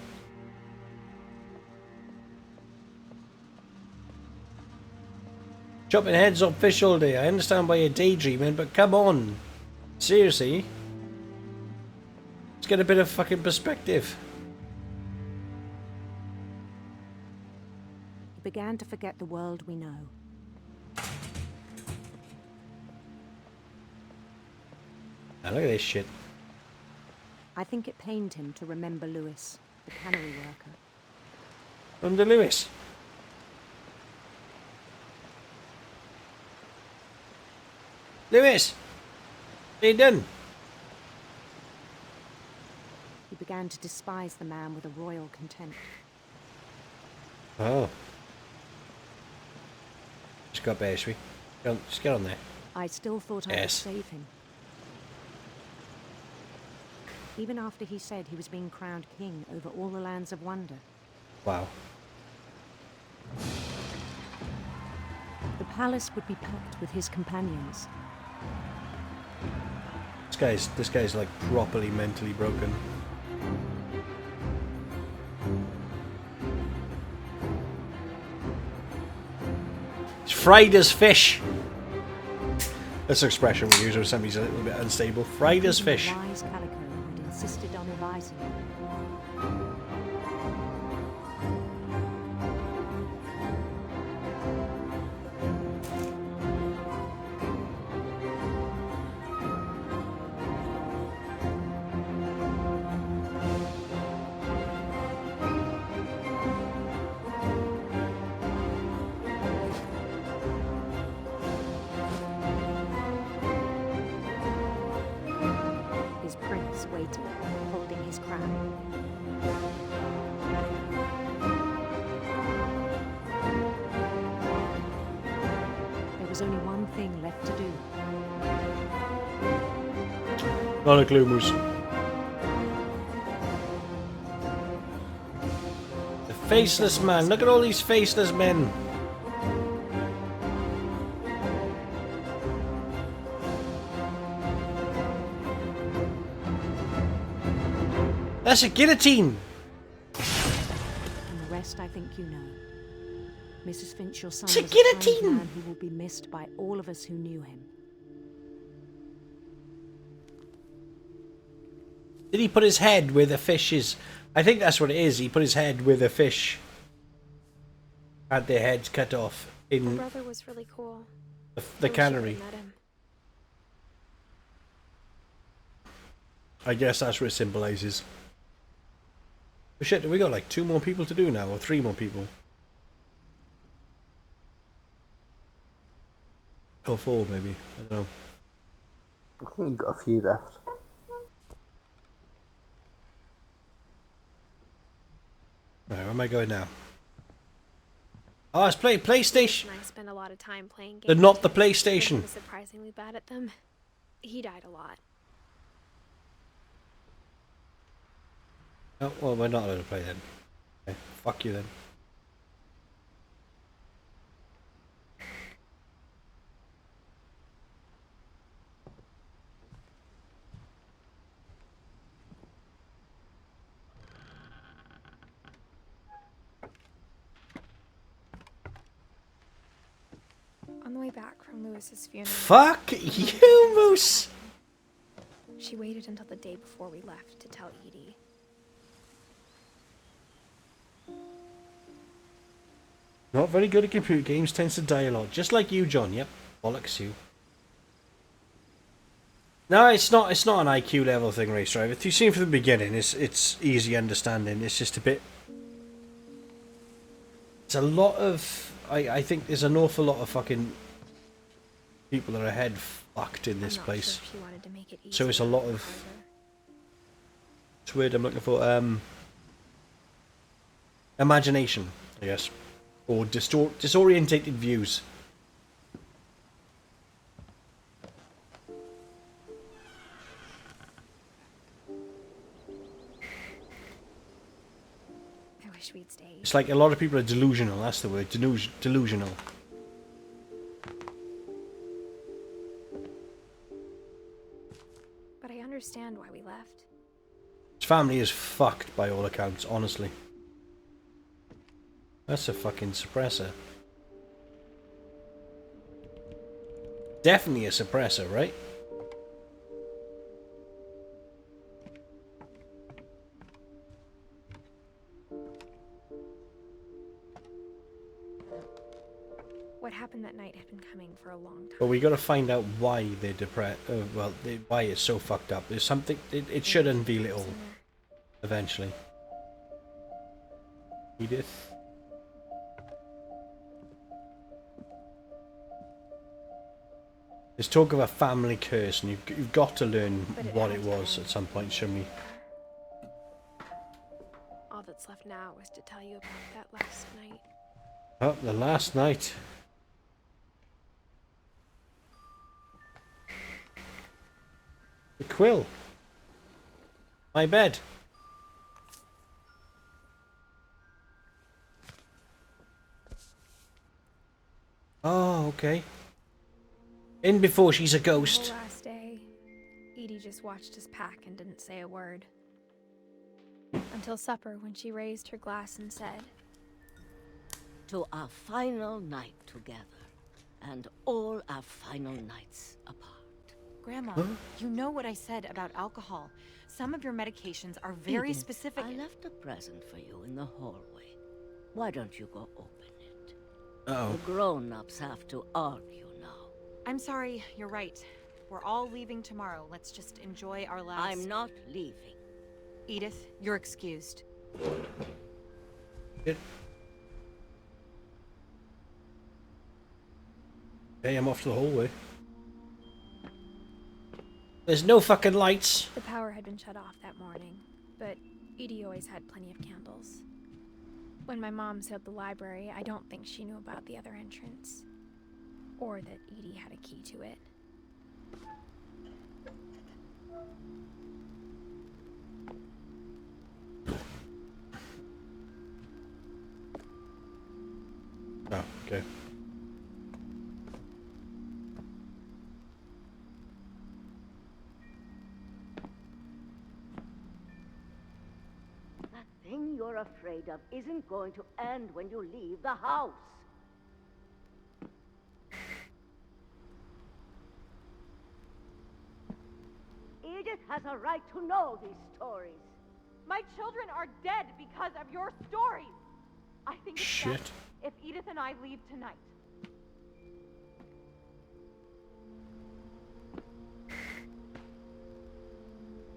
Speaker 1: Chopping heads off fish all day. I understand why you're daydreaming, but come on. Seriously. Let's get a bit of fucking perspective.
Speaker 14: He began to forget the world we know.
Speaker 1: Now look at this shit.
Speaker 14: I think it pained him to remember Lewis, the cannery worker.
Speaker 1: Under Lewis. Lewis! What are you done?
Speaker 14: He began to despise the man with a royal contempt.
Speaker 1: Oh. Just got Bearsby. Just get on there.
Speaker 14: I still thought I
Speaker 1: Yes.
Speaker 14: could save him. Even after he said he was being crowned king over all the lands of wonder.
Speaker 1: Wow.
Speaker 14: The palace would be packed with his companions.
Speaker 1: This guy's like properly mentally broken. It's fried as fish. That's an expression we use when somebody's a little bit unstable. Fried as
Speaker 14: Even the
Speaker 1: fish.
Speaker 14: wise Calico had insisted on advising him. Lewis waited, holding his crown. There was only one thing left to do.
Speaker 1: Not a clue, Moose. The faceless man. Look at all these faceless men. That's a guillotine!
Speaker 14: And the rest I think you know. Mrs. Finch, your son
Speaker 1: It's a
Speaker 14: was a kind
Speaker 1: guillotine!
Speaker 14: man who will be missed by all of us who knew him.
Speaker 1: Did he put his head where the fish is? I think that's what it is. He put his head where the fish had their heads cut off
Speaker 12: My
Speaker 1: in
Speaker 12: brother was really cool.
Speaker 1: the
Speaker 12: I wish I
Speaker 1: cannery.
Speaker 12: had met him.
Speaker 1: I guess that's what it symbolises. Oh shit, we got like 2 more people to do now, or 3 more people. Or 4 maybe, I don't know.
Speaker 2: I think you've got a few left.
Speaker 1: Right, where am I going now? Oh, let's play PlayStation!
Speaker 12: And I spend a lot of time playing games.
Speaker 1: They're not the
Speaker 12: too, but
Speaker 1: PlayStation.
Speaker 12: he was surprisingly bad at them. He died a lot.
Speaker 1: Oh, well, we're not allowed to play then. Okay, fuck you then.
Speaker 3: On the way back from Lewis's funeral.
Speaker 1: Fuck you, Moose!
Speaker 3: She waited until the day before we left to tell Edie.
Speaker 1: Not very good at computer games, tends to die a lot. Just like you, John. Yep. Bollocks you. No, it's not an IQ level thing, Race Driver. You've seen from the beginning, it's easy understanding. It's just a bit... It's a lot of... I think there's an awful lot of fucking people that are head fucked in this place.
Speaker 3: Sure if she wanted to make it
Speaker 1: So it's a lot of... What's the word I'm looking for? Imagination, I guess. Or disorientated views.
Speaker 3: I wish we'd stayed.
Speaker 1: It's like a lot of people are delusional, that's the word. Delusional.
Speaker 3: But I understand why we left.
Speaker 1: His family is fucked by all accounts, honestly. That's a fucking suppressor. Definitely a suppressor, right?
Speaker 3: What happened that night had been coming for a long time.
Speaker 1: But we got to find out why they're depressed. Why it's so fucked up. There's something. It should unveil it all. Eventually. Edith. There's talk of a family curse, and you've got to learn what it was at some point, shouldn't we?
Speaker 12: All that's left now is to tell you about that last night.
Speaker 1: Oh, the last night. The quill. My bed. Oh, okay. In before she's a ghost.
Speaker 3: The last day, Edie just watched us pack and didn't say a word. Until supper, when she raised her glass and said,
Speaker 15: "To our final night together, and all our final nights apart."
Speaker 16: Grandma,
Speaker 1: Huh?
Speaker 16: you know what I said about alcohol. Some of your medications are very
Speaker 15: Edith,
Speaker 16: specific.
Speaker 15: I left a present for you in the hallway. Why don't you go open it?
Speaker 1: Uh-oh.
Speaker 15: The grown-ups have to argue now.
Speaker 16: I'm sorry, you're right. We're all leaving tomorrow. Let's just enjoy our last...
Speaker 15: I'm not leaving.
Speaker 16: Edith, you're excused.
Speaker 1: Hey, I'm off to the hallway. There's no fucking lights.
Speaker 3: The power had been shut off that morning, but Edie always had plenty of candles. When my mom sealed the library, I don't think she knew about the other entrance. Or that Edie had a key to it.
Speaker 1: Oh, okay.
Speaker 15: That thing you're afraid of isn't going to end when you leave the house. Edith has a right to know these stories.
Speaker 16: My children are dead because of your stories. I think it's
Speaker 1: Shit.
Speaker 16: best if Edith and I leave tonight.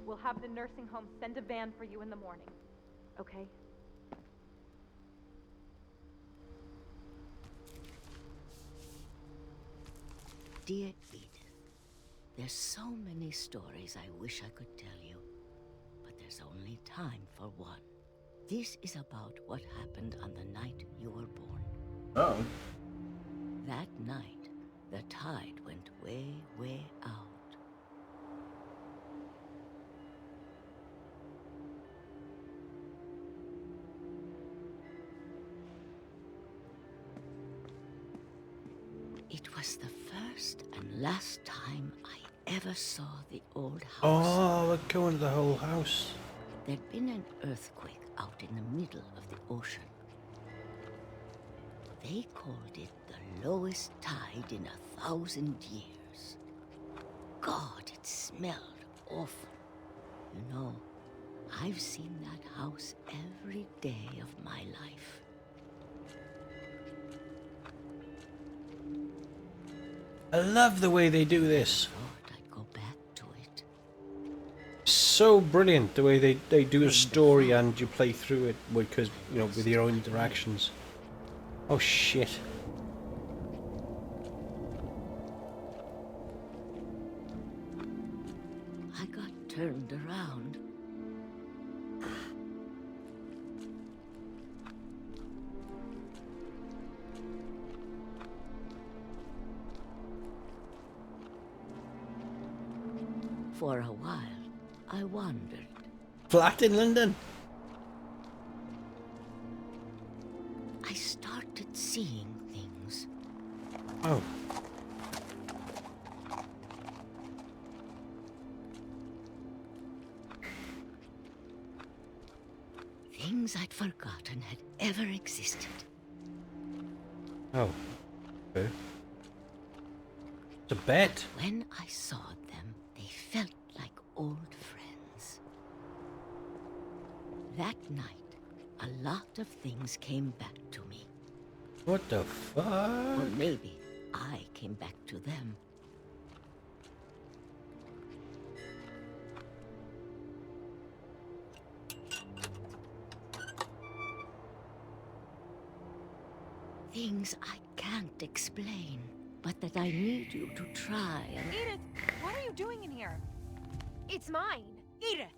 Speaker 16: We'll have the nursing home send a van for you in the morning. Okay?
Speaker 15: Dear Edith, there's so many stories I wish I could tell you, but there's only time for one. This is about what happened on the night you were born.
Speaker 1: Oh.
Speaker 15: That night, the tide went way, way out. It was the first and last time I ever saw the old house.
Speaker 1: Oh, we're going to the whole house.
Speaker 15: There'd been an earthquake out in the middle of the ocean. They called it the lowest tide in 1,000 years. God, it smelled awful. You know, I've seen that house every day of my life.
Speaker 1: I love the way they do this.
Speaker 15: Thought I'd go back to it.
Speaker 1: So brilliant the way they do a story and you play through it because, you know, with your own interactions. Oh shit.
Speaker 15: I got turned around. For a while, I wandered.
Speaker 1: Flat in London?
Speaker 15: I started seeing things.
Speaker 1: Oh.
Speaker 15: Things I'd forgotten had ever existed.
Speaker 1: Oh. Okay. It's a bed.
Speaker 15: When I saw them, they felt like old friends. That night, a lot of things came back to me.
Speaker 1: What the fuck?
Speaker 15: Or maybe I came back to them. Things I can't explain, but that I need you to try and...
Speaker 16: Edith, what are you doing in here?
Speaker 3: It's mine.
Speaker 16: Edith!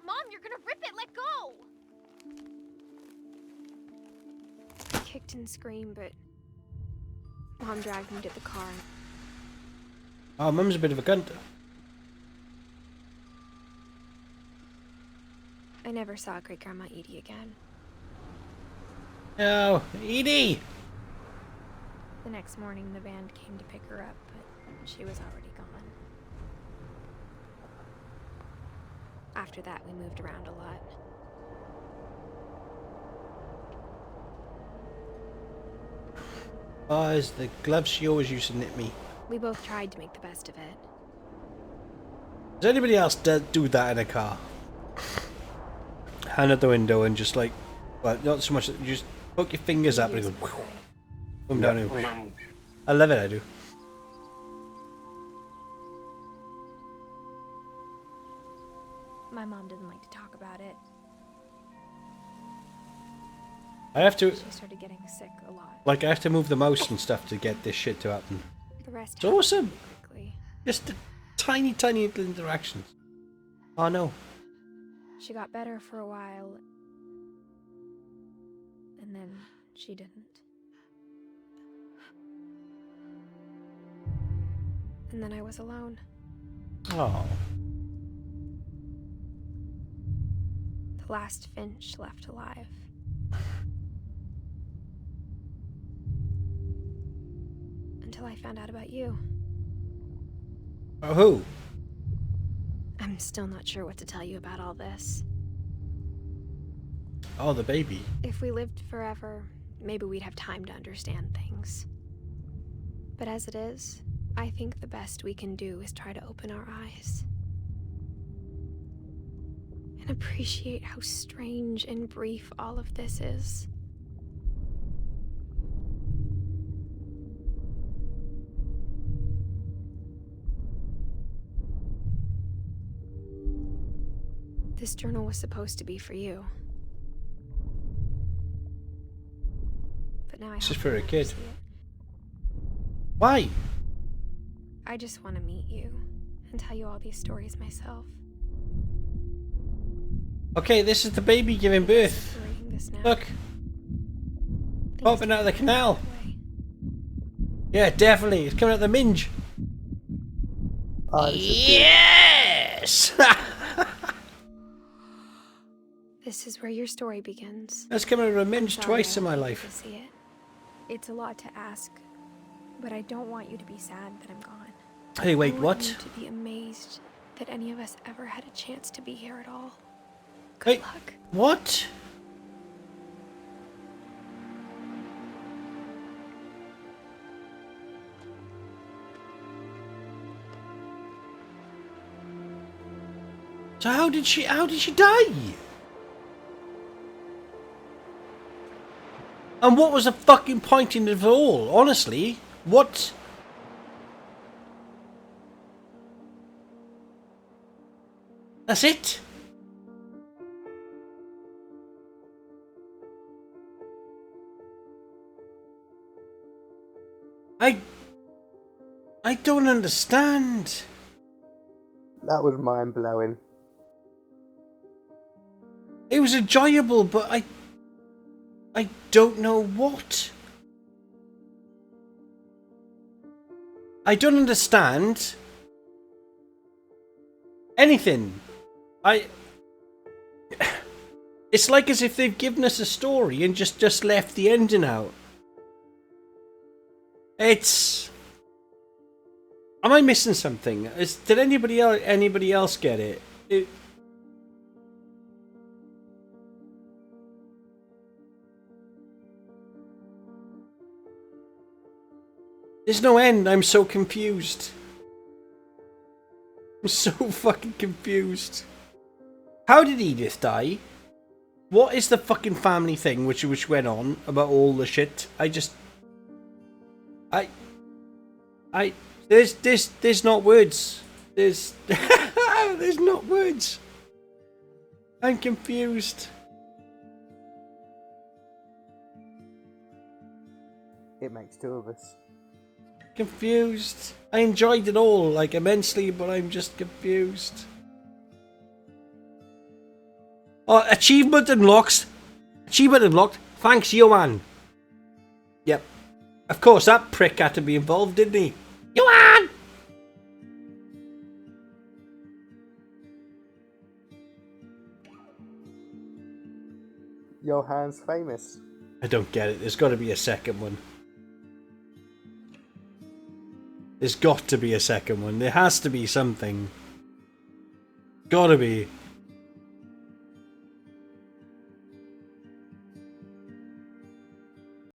Speaker 3: Mom, you're gonna rip it. Let go. I kicked and screamed, but Mom dragged me to the car.
Speaker 1: Oh, Mum's a bit of a cunt.
Speaker 3: I never saw Great Grandma Edie again.
Speaker 1: No, Edie!
Speaker 3: The next morning, the band came to pick her up, but she was already gone. After that, we moved around a lot.
Speaker 1: Oh, it's the gloves she always used to knit me.
Speaker 3: We both tried to make the best of it.
Speaker 1: Does anybody else do that in a car? Hand at the window and just like, well, not so much that you just hook your fingers up and it goes, come down here. I love it, I do.
Speaker 3: My mom didn't like to talk about it.
Speaker 1: I have to,
Speaker 3: She started getting sick a lot.
Speaker 1: like, I have to move the mouse and stuff to get this shit to happen.
Speaker 3: The rest
Speaker 1: It's awesome.
Speaker 3: quickly.
Speaker 1: Just a tiny, tiny little interactions. Oh no.
Speaker 3: She got better for a while, and then she didn't. And then I was alone.
Speaker 1: Oh.
Speaker 3: The last finch left alive. Until I found out about you.
Speaker 1: Oh, who?
Speaker 3: I'm still not sure what to tell you about all this.
Speaker 1: Oh, the baby.
Speaker 3: If we lived forever, maybe we'd have time to understand things. But as it is, I think the best we can do is try to open our eyes. And appreciate how strange and brief all of this is. This journal was supposed to be for you. But now I
Speaker 1: This is
Speaker 3: hope
Speaker 1: for a
Speaker 3: you'll
Speaker 1: kid.
Speaker 3: see it.
Speaker 1: Why?
Speaker 3: I just want to meet you and tell you all these stories myself.
Speaker 1: Okay, this is the baby giving birth.
Speaker 3: Reading this now.
Speaker 1: Look. Popping out of the canal. Yeah, definitely. It's coming out of the minge.
Speaker 2: Oh,
Speaker 1: Yes!
Speaker 3: This is where your story begins.
Speaker 1: That's coming out of a
Speaker 3: I'm
Speaker 1: minge
Speaker 3: sorry
Speaker 1: twice
Speaker 3: I
Speaker 1: in my
Speaker 3: don't get
Speaker 1: life.
Speaker 3: to see it. It's a lot to ask, but I don't want you to be sad that I'm gone.
Speaker 1: Hey, wait,
Speaker 3: I want
Speaker 1: what?
Speaker 3: you to be amazed that any of us ever had a chance to be here at all.
Speaker 1: Good luck. What? So how did she die? And what was the fucking point in it all? Honestly, what? That's it? I don't understand.
Speaker 2: That was mind blowing.
Speaker 1: It was enjoyable, but I don't know what. I don't understand anything. It's like as if they've given us a story and just left the ending out. Am I missing something? Did anybody else get it? There's no end. I'm so confused. I'm so fucking confused. How did Edith die? What is the fucking family thing which went on about all the shit? There's not words. There's not words. I'm confused.
Speaker 2: It makes two of us.
Speaker 1: Confused. I enjoyed it all, like, immensely, but I'm just confused. Oh, achievement unlocked. Achievement unlocked. Thanks, Johan. Yep. Of course, that prick had to be involved, didn't he? Johan!
Speaker 2: Johan's famous.
Speaker 1: I don't get it. There's got to be a second one. There's got to be a second one. There has to be something. Gotta be.